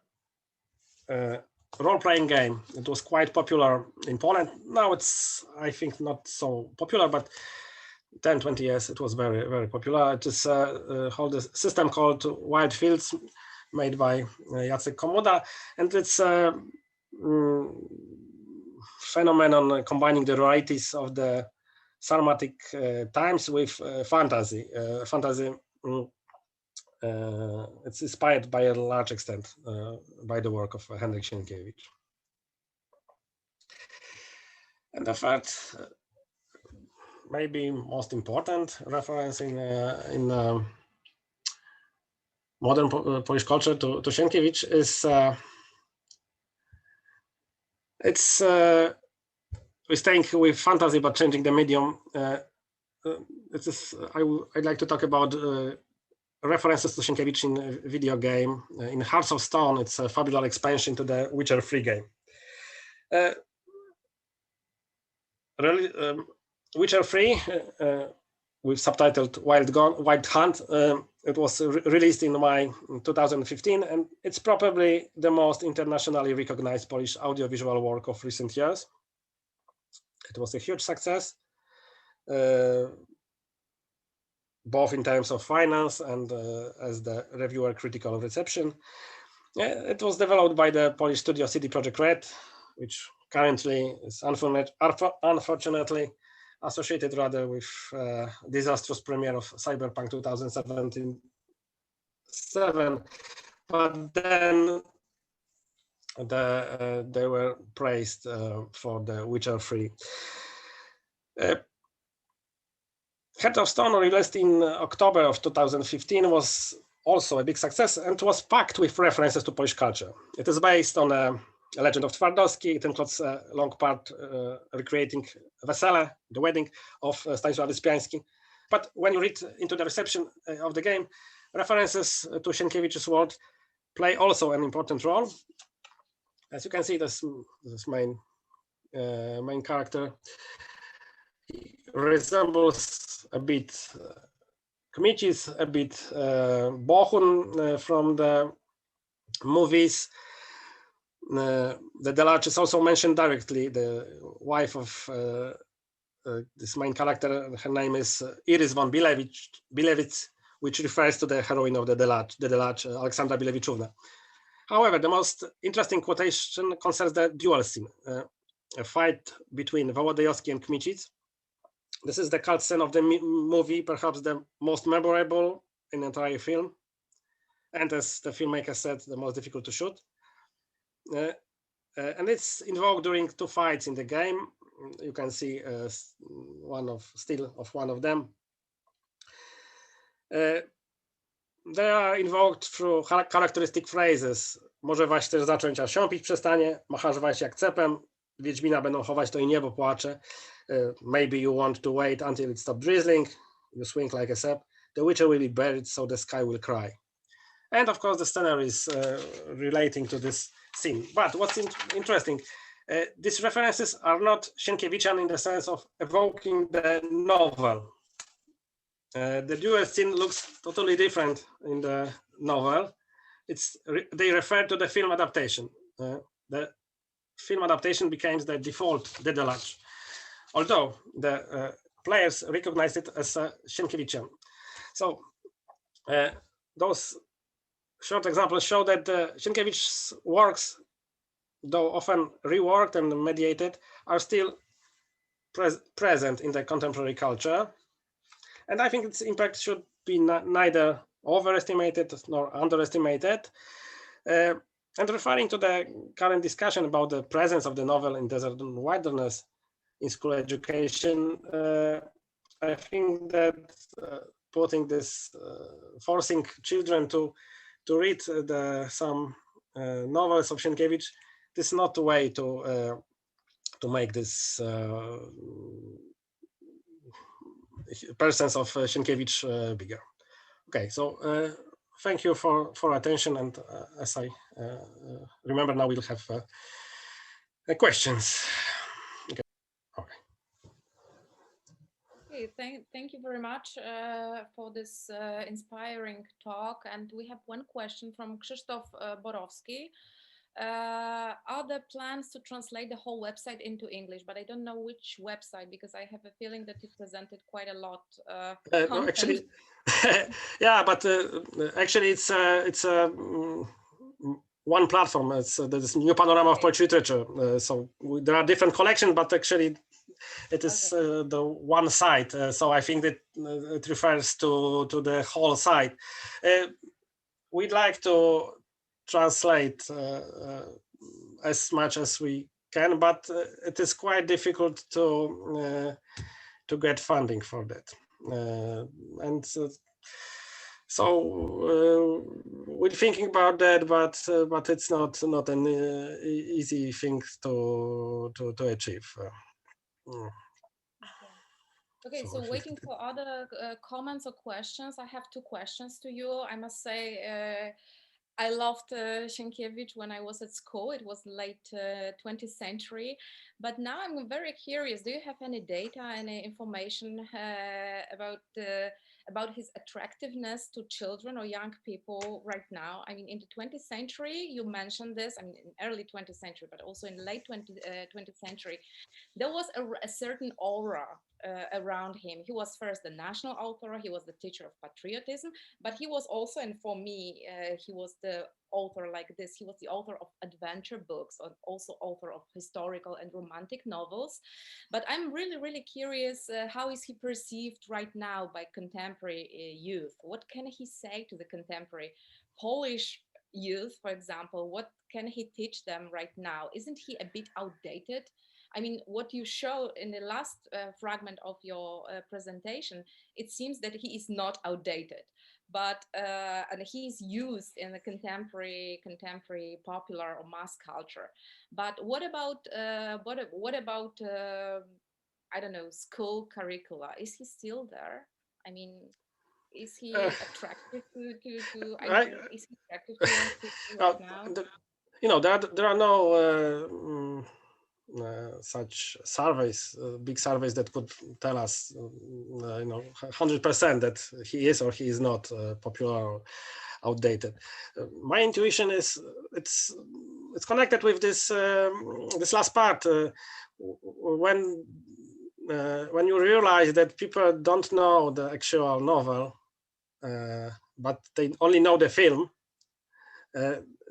role-playing game. It was quite popular in Poland. Now it's, I think, not so popular, but 10-20 years it was very, very popular. It is a system called Wild Fields, made by Jacek Komoda, and it's a phenomenon combining the varieties of the Sarmatic times with fantasy. It's inspired by a large extent by the work of Henryk Sienkiewicz. And the third, maybe most important reference in modern Polish culture to Sienkiewicz is we're staying with fantasy but changing the medium. I'd like to talk about references to Sienkiewicz in a video game. In Hearts of Stone, it's a fabular expansion to the Witcher 3 game. Witcher 3, with subtitled Wild Hunt, it was released in May 2015, and it's probably the most internationally recognized Polish audiovisual work of recent years. It was a huge success, both in terms of finance and as the reviewer critical reception. It was developed by the Polish studio CD Projekt Red, which currently is unfortunately associated rather with disastrous premiere of Cyberpunk 2077. But then they were praised for The Witcher 3. Heart of Stone, released in October of 2015, was also a big success and was packed with references to Polish culture. It is based on a legend of Twardowski. It includes a long part recreating Wesele, the wedding of Stanisław Wyspiański. But when you read into the reception of the game, references to Sienkiewicz's world play also an important role. As you can see, this main character resembles a bit Kmicic, a bit Bohun from the movies. The Deluge is also mentioned directly. The wife of this main character, her name is Iris von Bilewicz, which refers to the heroine of the Deluge, Aleksandra Bilewiczówna. However, the most interesting quotation concerns the duel scene, a fight between Wołodyjowski and Kmicic. This is the cult scene of the movie, perhaps the most memorable in the entire film, and as the filmmaker said, the most difficult to shoot. And it's invoked during two fights in the game. You can see one of them. They are invoked through characteristic phrases. Może waś też zacząć, a siąpić przestanie. Machasz waś jak cepem. Wiedźmina będą chować, to i niebo płacze. Maybe you want to wait until it stops drizzling. You swing like a sap. The Witcher will be buried, so the sky will cry. And of course, the scenery is relating to this scene. But what's interesting, these references are not Sienkiewichian in the sense of evoking the novel. The duel scene looks totally different in the novel. They refer to the film adaptation. The film adaptation became the default, the Deluge, although the players recognized it as Sienkiewichian. So those short examples show that Sienkiewicz's works, though often reworked and mediated, are still present in the contemporary culture. And I think its impact should be neither overestimated nor underestimated. And referring to the current discussion about the presence of the novel in Desert and Wilderness in school education, I think that putting this, forcing children to read some novels of Sienkiewicz, this is not the way to make this presence of Sienkiewicz bigger. Okay, so thank you for attention, and as I remember now, we'll have questions. Okay. Okay, thank you very much for this inspiring talk. And we have one question from Krzysztof Borowski. Are there plans to translate the whole website into English? But I don't know which website, because I have a feeling that you presented quite a lot. No, actually, yeah, but actually it's one platform. It's this new panorama of Polish literature. So there are different collections, but actually it is the one site. So I think that it refers to the whole site. We'd like to translate as much as we can, but it is quite difficult to get funding for that. And so we're thinking about that, but it's not an easy thing to achieve. Okay, so waiting for other comments or questions. I have two questions to you. I must say, I loved Sienkiewicz when I was at school. It was late 20th century, but now I'm very curious. Do you have any data, any information about his attractiveness to children or young people right now? I mean, in the 20th century, you mentioned this, I mean, in early 20th century, but also in late 20th century, there was a certain aura around him. He was first the national author, he was the teacher of patriotism, but he was also, and for me, he was the author like this. He was the author of adventure books, and also author of historical and romantic novels. But I'm really, really curious, how is he perceived right now by contemporary youth? What can he say to the contemporary Polish youth, for example, what can he teach them right now? Isn't he a bit outdated? I mean, what you show in the last fragment of your presentation, it seems that he is not outdated, but and he's used in the contemporary popular or mass culture. But what about I don't know, school curricula? Is he still there? I mean, is he attractive to I I, mean, is he attractive to young people uh, right now? there are no such surveys, big surveys that could tell us, 100% that he is or he is not popular or outdated. My intuition is it's connected with this this last part when you realize that people don't know the actual novel, but they only know the film.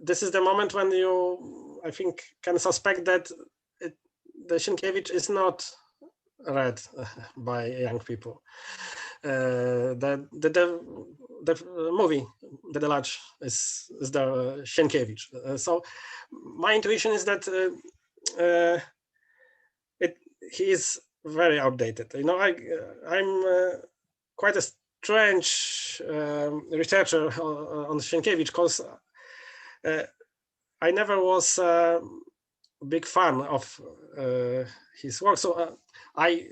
This is the moment when you, I think, can suspect that the Sienkiewicz is not read by young people. The movie, the Deluge, is the Sienkiewicz. So my intuition is that he is very outdated. I'm quite a strange researcher on Sienkiewicz because I never was a big fan of his work. So I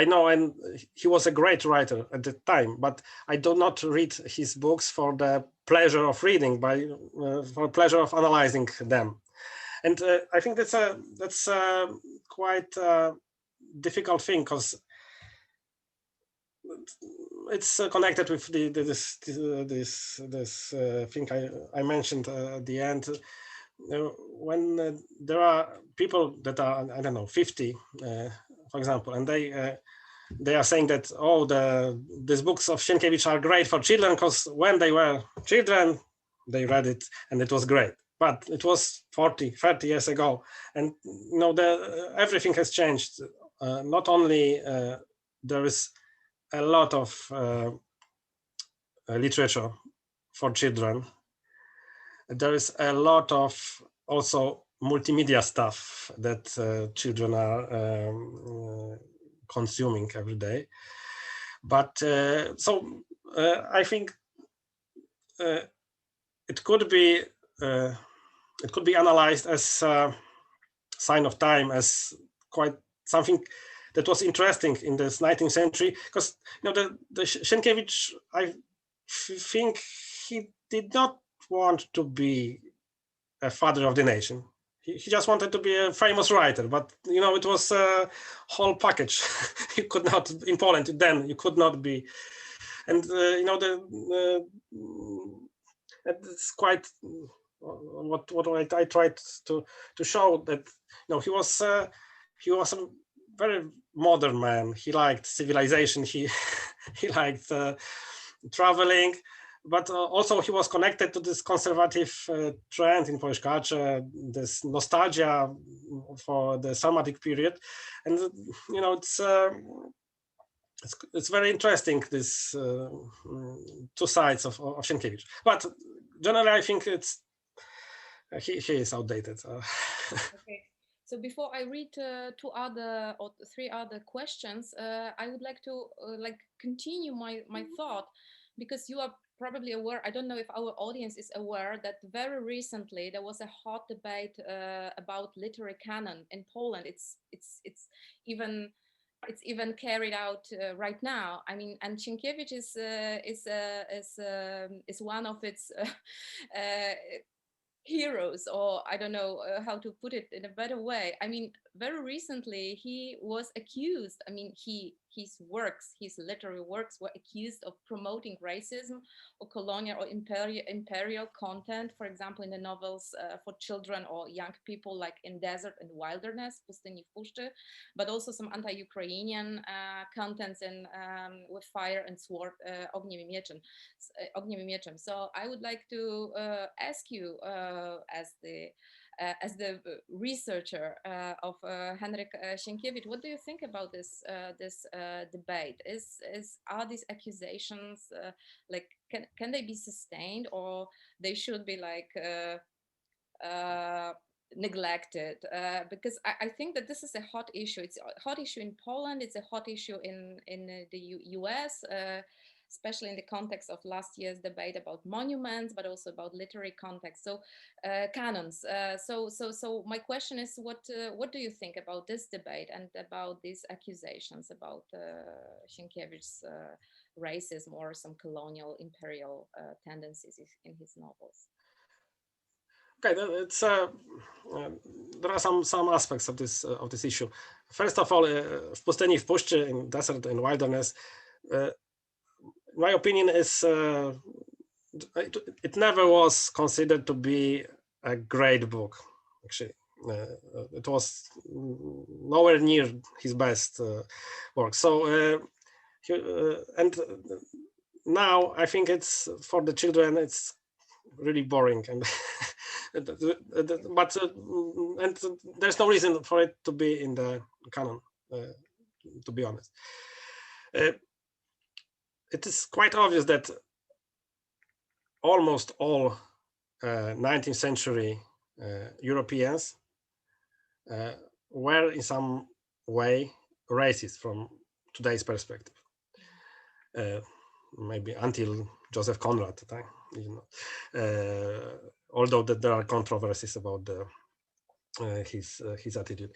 know, and he was a great writer at the time, but I do not read his books for the pleasure of reading, for pleasure of analyzing them. And I think that's a quite difficult thing because it's connected with this thing I mentioned at the end. When there are people that are, I don't know, 50, for example, and they are saying that, oh, these books of Sienkiewicz are great for children because when they were children, they read it and it was great. But it was 40, 30 years ago. And everything has changed. Not only there is a lot of literature for children, there is a lot of also multimedia stuff that children are consuming every day. But I think it could be analyzed as a sign of time, as quite something that was interesting in this 19th century, because the Sienkiewicz, I think he did not want to be a father of the nation. He just wanted to be a famous writer, but it was a whole package. You could not, in Poland then, you could not be, and it's quite what I tried to show, that he was a very modern man. He liked civilization. He liked traveling, but also he was connected to this conservative trend in Polish culture, this nostalgia for the Sarmatic period, and it's very interesting, this two sides of Sienkiewicz. But generally, I think he is outdated. Okay. So before I read two other or three other questions, I would like to continue my thought, because you are probably aware, I don't know if our audience is aware, that very recently there was a hot debate about literary canon in Poland. It's even carried out right now. I mean, and Sienkiewicz is one of its heroes, or I don't know how to put it in a better way. I mean, very recently he was accused, I mean, his literary works were accused of promoting racism or colonial or imperial content, for example, in the novels for children or young people, like In Desert and Wilderness, Pustyni w Puszczy, but also some anti-Ukrainian contents in With Fire and Sword, Ogniem i Mieczem. So I would like to ask you, as the as the researcher of Henryk Sienkiewicz, what do you think about this debate? Are these accusations like can they be sustained, or they should be like neglected? Because I think that this is a hot issue. It's a hot issue in Poland. It's a hot issue in the US. Especially in the context of last year's debate about monuments, but also about literary context. So canons. So my question is, what do you think about this debate and about these accusations about Sienkiewicz's racism or some colonial imperial tendencies in his novels? Okay, it's there are some aspects of this issue. First of all, w pustyni, w puszczy, in desert, in wilderness. My opinion is it never was considered to be a great book. Actually, it was nowhere near his best work. So, and now I think it's for the children. It's really boring, and but and there's no reason for it to be in the canon. To be honest. It is quite obvious that almost all 19th century Europeans were in some way racist from today's perspective. Maybe until Joseph Conrad, you know, although that there are controversies about his attitude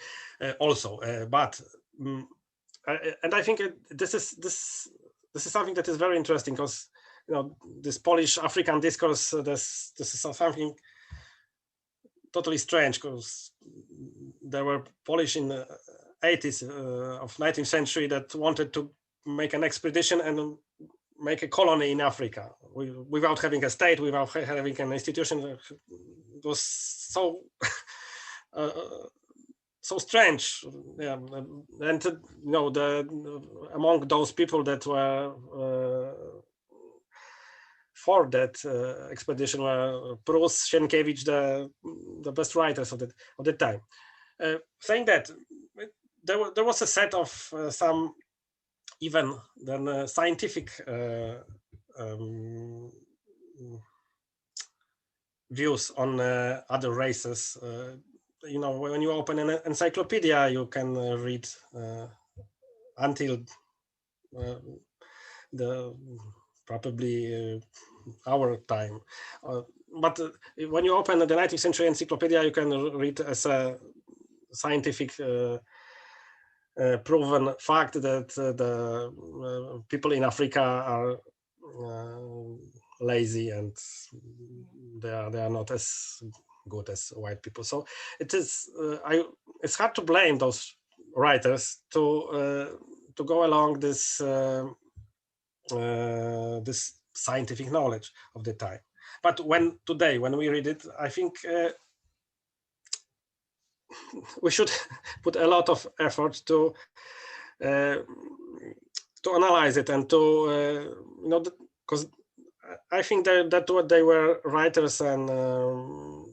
also. But and I think this is something that is very interesting, because you know this Polish African discourse. This is something totally strange, because there were Polish in the 80s of 19th century that wanted to make an expedition and make a colony in Africa without having a state, without having an institution. It was so so strange, yeah. And you know, among those people that were for that expedition were Prof, Sienkiewicz, the best writers of the time, saying that there was a set of some even then scientific views on other races. You know, when you open an encyclopedia, you can read until the probably our time. But when you open the 19th century encyclopedia, you can read as a scientific proven fact that the people in Africa are lazy and they are not as good as white people. So it is it's hard to blame those writers to go along this this scientific knowledge of the time. But today when we read it, I think we should put a lot of effort to analyze it and to you know, because I think that what they were writers and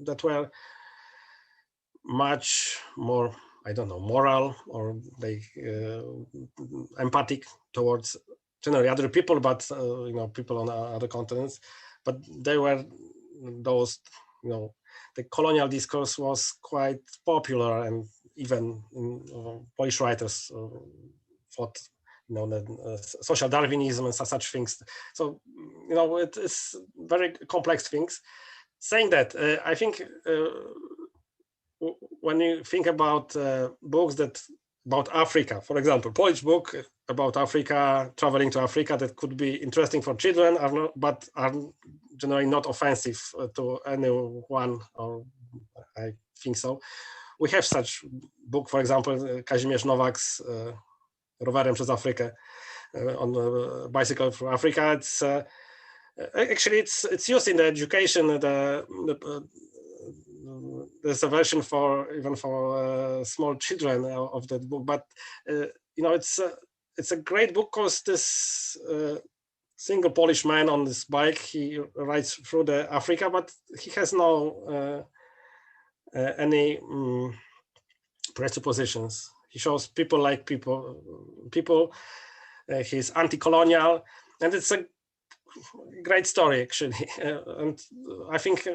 that were much more, I don't know, moral, or they empathic towards generally other people, but you know, people on other continents. But they were those, you know, the colonial discourse was quite popular, and even Polish writers thought, you know, that social Darwinism and such things. So, you know, it is very complex things. Saying that, I think when you think about books about Africa, for example, Polish book about Africa, traveling to Africa, that could be interesting for children, but are generally not offensive to anyone, or I think so. We have such book, for example, Kazimierz Nowak's Rowerem przez Afrykę, on a bicycle for Africa. It's actually it's used in the education. There's a version even for small children of that book. But you know, it's a great book, because this single Polish man on this bike, he rides through the Africa, but he has no any presuppositions. He shows people like people. He's anti-colonial, and it's a great story actually. And I think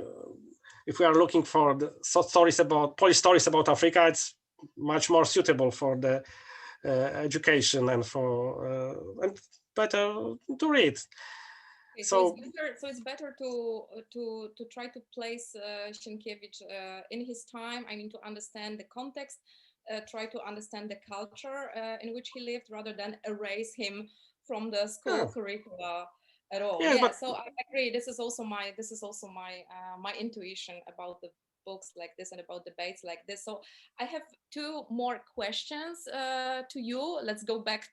if we are looking for the stories about Polish stories about Africa, it's much more suitable for the education and for and better to read. Okay, So it's better to try to place Sienkiewicz in his time. I mean, to understand the context, try to understand the culture in which he lived, rather than erase him from the school curricula at all. Yes, yeah, but so I agree. This is also my my intuition about the books like this and about debates like this. So I have two more questions to you. Let's go back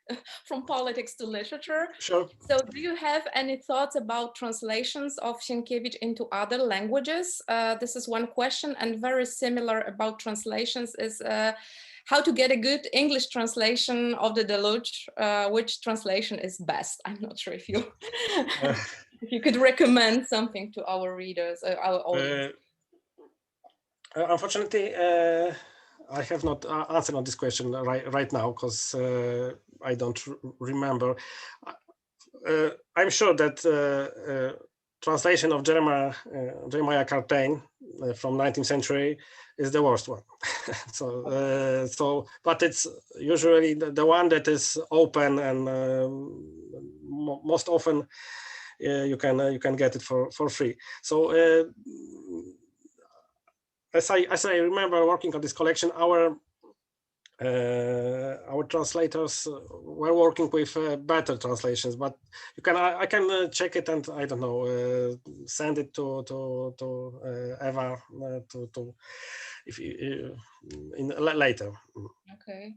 from politics to literature. sure. So do you have any thoughts about translations of Sienkiewicz into other languages? This is one question, and very similar about translations is how to get a good English translation of the Deluge. Which translation is best? I'm not sure if you if you could recommend something to our readers, our audience. Unfortunately, I have not answered on this question right now, because I don't remember. I'm sure that translation of Jeremiah Cartain from 19th century is the worst one. So, but it's usually the one that is open, and most often you can get it for free. So as I remember working on this collection, our translators were working with better translations, but I can check it, and I don't know, send it to Eva to if you, later. Okay.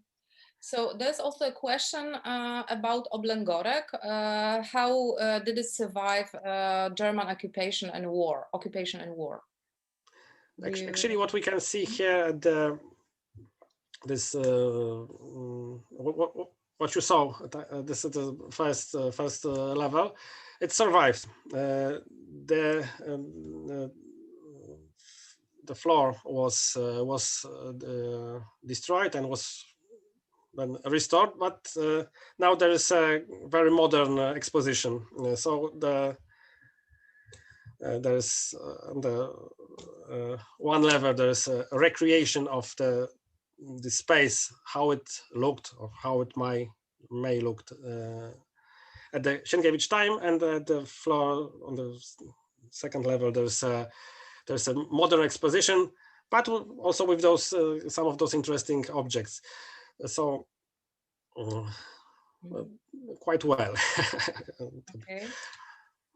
So there's also a question about Oblęgorek. How did it survive German occupation and war? Actually, what we can see here at this what you saw, this is the first level. It survived. The floor was destroyed and was then restored, but now there is a very modern exposition. So there is the one level, there is a recreation of the space, how it looked, or how it may looked at the Sienkiewicz time, and at the floor on the second level there's a modern exposition, but also with those some of those interesting objects. So quite well. Okay.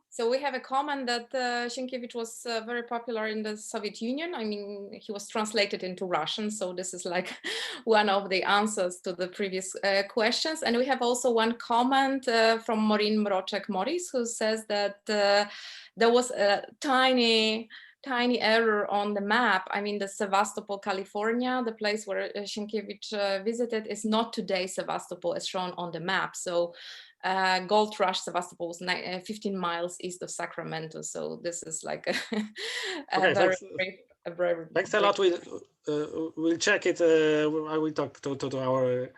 So we have a comment that Sienkiewicz was very popular in the Soviet Union. I mean, he was translated into Russian. So this is like one of the answers to the previous questions. And we have also one comment from Maureen Mroczek-Morris, who says that there was a tiny error on the map. I mean, the Sevastopol, California, the place where Sienkiewicz visited, is not today Sevastopol as shown on the map. So Gold Rush Sevastopol was 15 miles east of Sacramento. So this is like Okay, thanks a lot. We'll check it. I will talk to our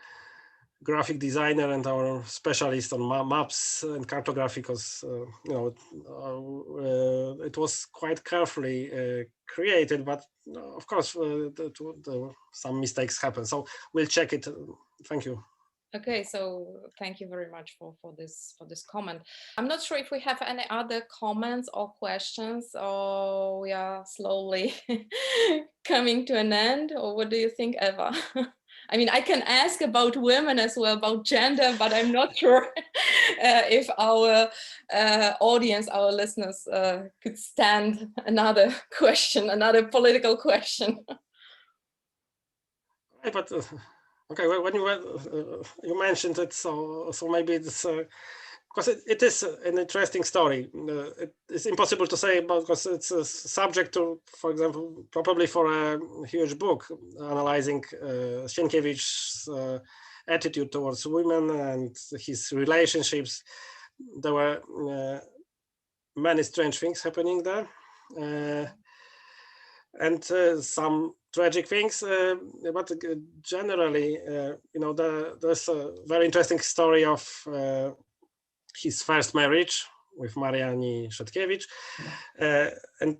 graphic designer and our specialist on maps and cartography, because it was quite carefully created, but of course some mistakes happen. So we'll check it. Thank you. Okay, so thank you very much for this comment. I'm not sure if we have any other comments or questions, or we are slowly coming to an end, or what do you think, Eva? I mean, I can ask about women as well, about gender, but I'm not sure if our audience, our listeners could stand another question, another political question. But okay, when you mentioned it, so maybe it's because it is an interesting story. It's impossible to say about, because it's a subject to, for example, probably for a huge book analyzing Sienkiewicz's attitude towards women and his relationships. There were many strange things happening there. and some tragic things, but generally, there's a very interesting story of his first marriage with Mariani Schatkevich, and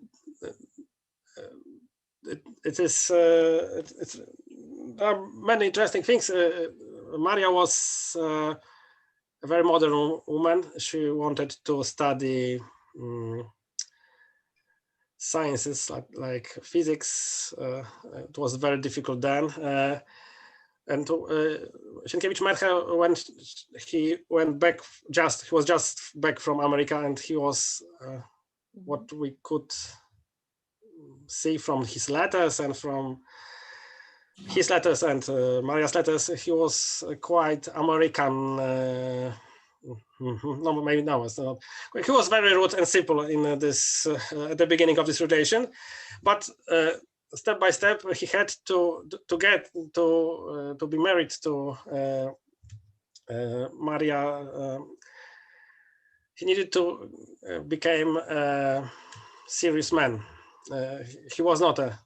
there are many interesting things. Maria was a very modern woman. She wanted to study sciences like physics. It was very difficult then. And Sienkiewicz met her when he went back. He was just back from America, and he was what we could see from his letters and from his letters and Maria's letters. He was quite American. No, maybe no, it's not. He was very rude and simple in this at the beginning of this relation, but step by step he had to get to be married to Maria. He needed to become a serious man. He was not a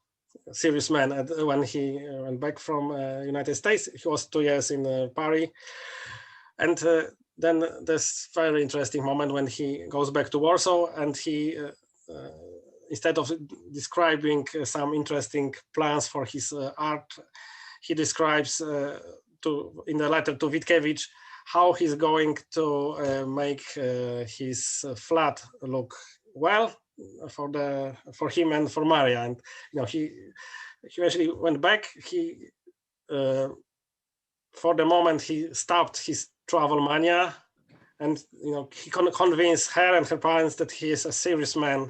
serious man when he went back from United States. He was 2 years in Paris, and then this very interesting moment when he goes back to Warsaw, and he instead of describing some interesting plans for his art, he describes in the letter to Witkiewicz how he's going to make his flat look well for him and for Maria. And he eventually went back. He for the moment he stopped his travel mania, and he convinced her and her parents that he is a serious man,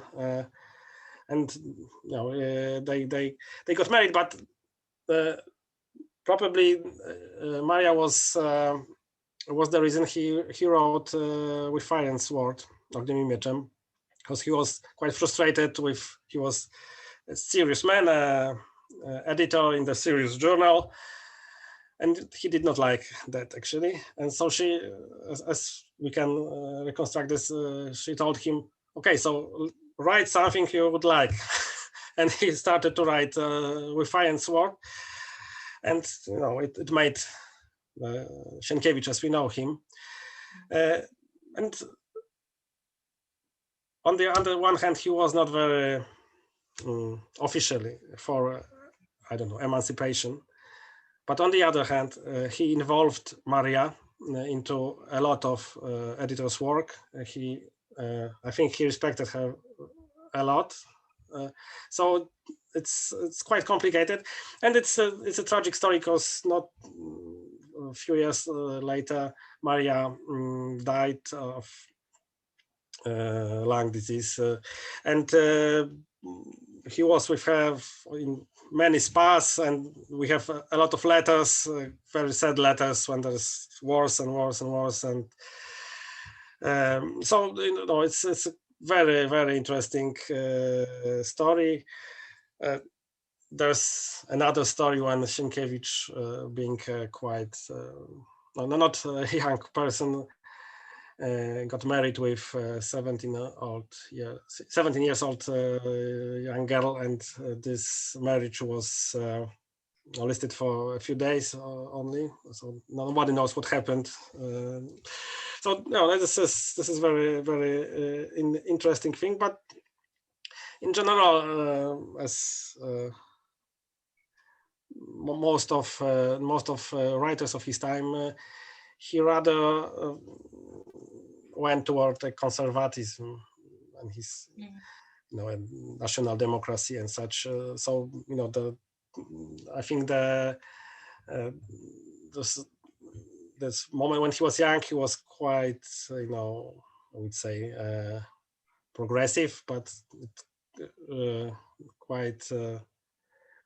and they got married. But probably Maria was the reason he wrote With Fire and Sword, Ogniem i Mieczem, because he was quite frustrated with, he was a serious man, editor in the serious journal, and he did not like that actually. And so she, as we can reconstruct this, she told him, okay, so write something you would like. And he started to write With Fire and Sword, and it made Sienkiewicz as we know him. And on the other one hand, he was not very officially for, I don't know, emancipation. But on the other hand, he involved Maria into a lot of editor's work. I think he respected her a lot. So it's quite complicated, and it's a tragic story because not a few years later, Maria died of lung disease, and he was with her in many spas, and we have a lot of letters, very sad letters when there's wars and wars and wars, and so it's a very, very interesting story. There's another story when Sienkiewicz, being quite not a young person, got married with 17 years old young girl, and this marriage was listed for a few days only, so nobody knows what happened. So this is very, very interesting thing. But in general, as most of writers of his time, he rather went toward a conservatism and his national democracy and such. So I think this moment when he was young, he was quite I would say progressive, but quite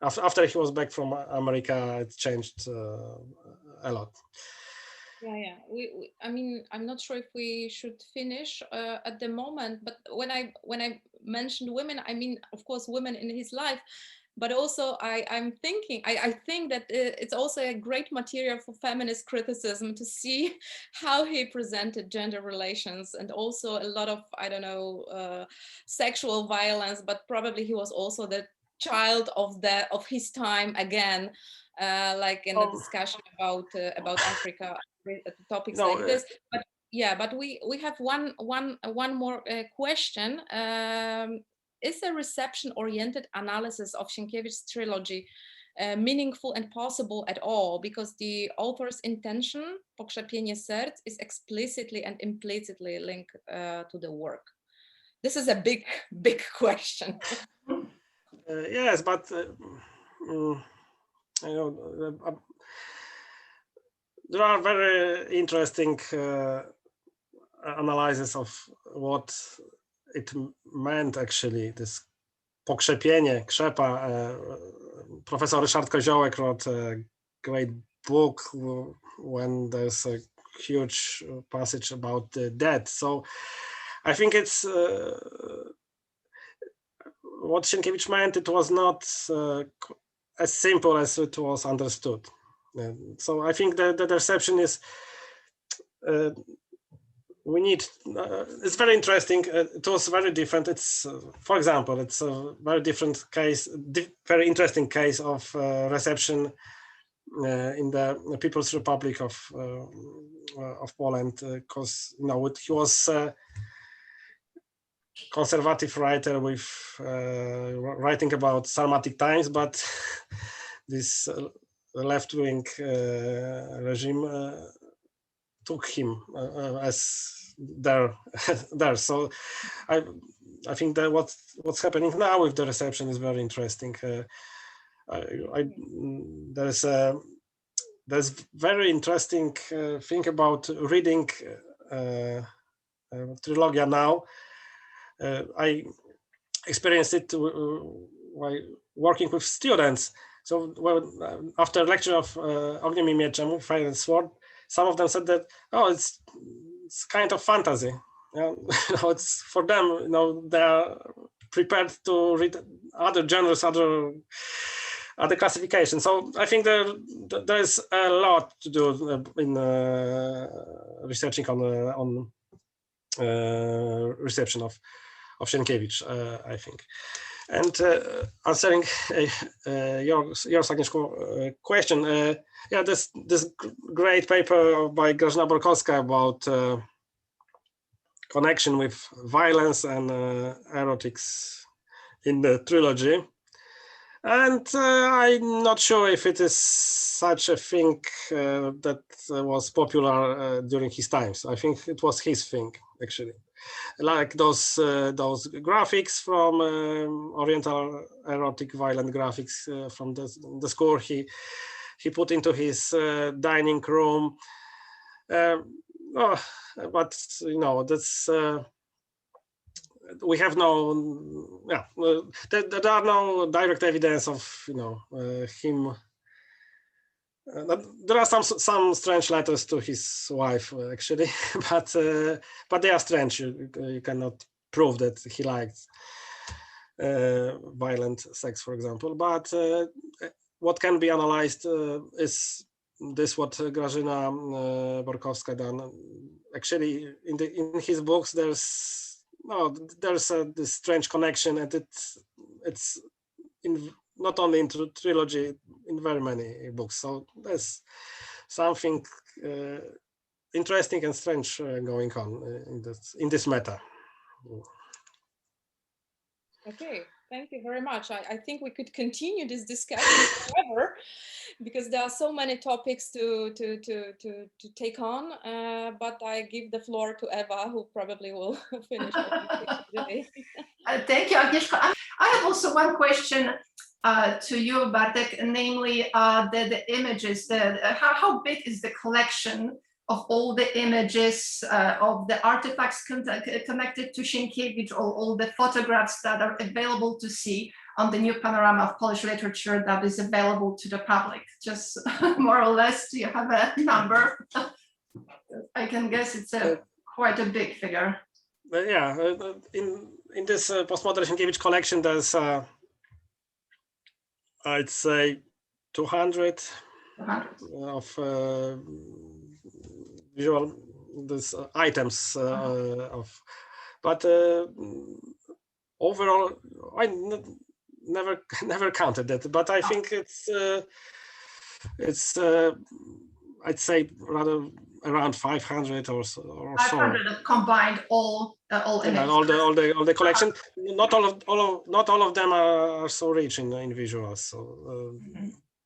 after he was back from America, it changed a lot. Yeah. I mean, I'm not sure if we should finish at the moment, but when I mentioned women, I mean, of course, women in his life, but also I think that it's also a great material for feminist criticism to see how he presented gender relations, and also a lot of, I don't know, sexual violence, but probably he was also the child of his time again, like in the discussion about Africa, topics like this. But yeah, but we have one more question. Is the reception-oriented analysis of Sienkiewicz's trilogy meaningful and possible at all? Because the author's intention, Pokrzepienie serc, is explicitly and implicitly linked to the work. This is a big question. Yes, but you know, there are very interesting analysis of what it meant actually, this pokrzepienie, krzepa. Professor Schatkevich wrote a great book when there's a huge passage about the dead. So I think it's what Sienkiewicz meant. It was not as simple as it was understood. So I think that the reception is we need. It's very interesting. It was very different. It's, for example, it's a very different case, very interesting case of reception in the People's Republic of Poland, because you know he was a conservative writer with writing about Sarmatic times, but this left-wing regime took him as there. So I think that what's happening now with the reception is very interesting. There's very interesting thing about reading Trilogia now. I experienced it while working with students. So after a lecture of Ogniem I Mieczem, Fire and Sword, some of them said that, oh, it's kind of fantasy. It's for them, you know, they are prepared to read other genres, other classifications. So I think there is a lot to do in researching on reception of Sienkiewicz, I think. And answering your Agnieszko question, yeah, this great paper by Grażyna Borkowska about connection with violence and erotics in the trilogy. And I'm not sure if it is such a thing that was popular during his times. I think it was his thing, actually. Like those graphics from Oriental erotic violent graphics from the score he put into his dining room. But you know, that's we have no, there are no direct evidence of, you know, him. There are some strange letters to his wife, actually, but they are strange. You cannot prove that he liked violent sex, for example. But what can be analyzed is this: what Grażyna Borkowska done. Actually, in his books, there's this strange connection, and it's in. Not only in trilogy, in very many books. So there's something interesting and strange going on in this matter. Okay, thank you very much. I think we could continue this discussion forever because there are so many topics to take on. But I give the floor to Eva, who probably will finish today. Thank you, Agnieszka. I have also one question to you, Bartek, namely the images. How big is the collection of all the images of the artifacts connected to Sienkiewicz, or all the photographs that are available to see on the new panorama of Polish literature that is available to the public? Just more or less, do you have a number? I can guess it's quite a big figure. Yeah, in this postmodern Sienkiewicz collection, there's I'd say 200 of visual items of, but overall, never counted that, but I think it's I'd say rather around 500 or so. 500 of combined all images. Yeah, all the collection. Not all of them are so rich in visuals. So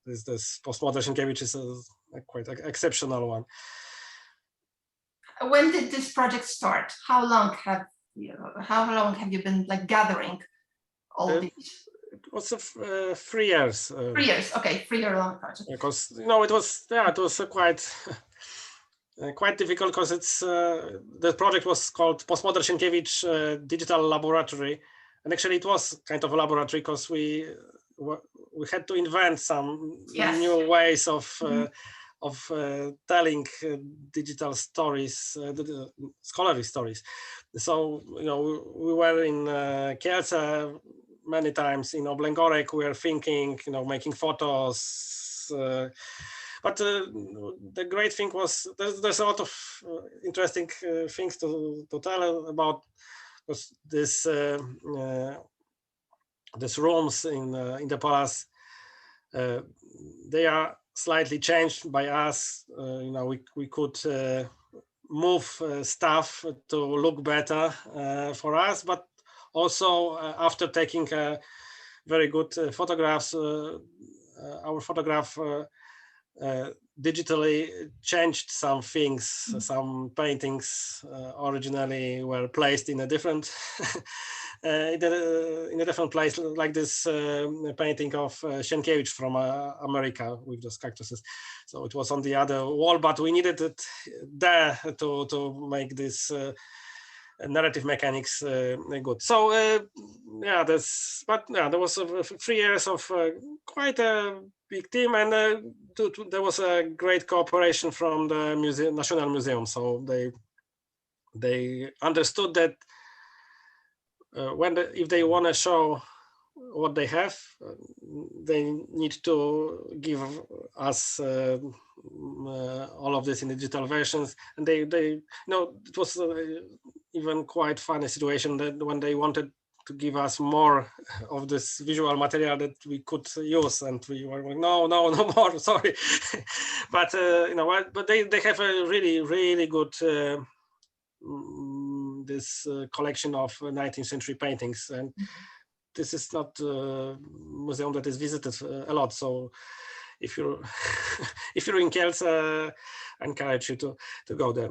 this postmodern Sienkiewicz is a quite exceptional one. When did this project start? How long have you been like gathering all these? It was 3 years. 3 years. Okay, 3-year long project. Because it was quite difficult because it's the project was called Postmodern Sienkiewicz Digital Laboratory, and actually it was kind of a laboratory because we had to invent some new ways of telling digital stories, scholarly stories. So we were in Kielce many times, Oblęgorek. We were thinking, making photos. But the great thing was there's a lot of interesting things to tell about this rooms in the palace. They are slightly changed by us. We could move stuff to look better for us, but also after taking very good photographs, our photograph digitally changed some things. Some paintings originally were placed in a different in a different place, like this painting of Sienkiewicz from America with those cactuses. So it was on the other wall, but we needed it there to make this narrative mechanics good. So there was 3 years of quite a big team, and there was a great cooperation from the National Museum. So they understood that if they want to show what they have, they need to give us all of this in digital versions. And they it was even quite funny situation that when they wanted to give us more of this visual material that we could use, and we were like, no more, sorry. But but they have a really good this collection of 19th century paintings, and this is not a museum that is visited a lot. So if you're if you're in Kielce, I encourage you to go there.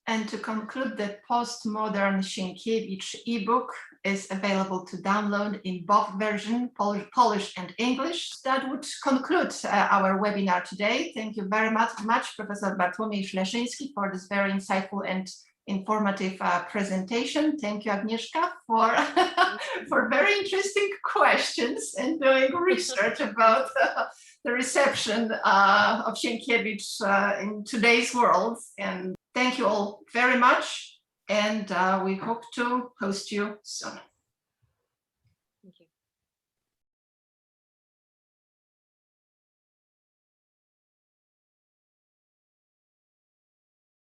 And to conclude, the Postmodern Sienkiewicz ebook is available to download in both versions, Polish and English. That would conclude our webinar today. Thank you very much, Professor Bartłomiej Szleszyński, for this very insightful and informative presentation. Thank you, Agnieszka, for very interesting questions and doing research about the reception of Sienkiewicz in today's world. And thank you all very much, and we hope to host you soon.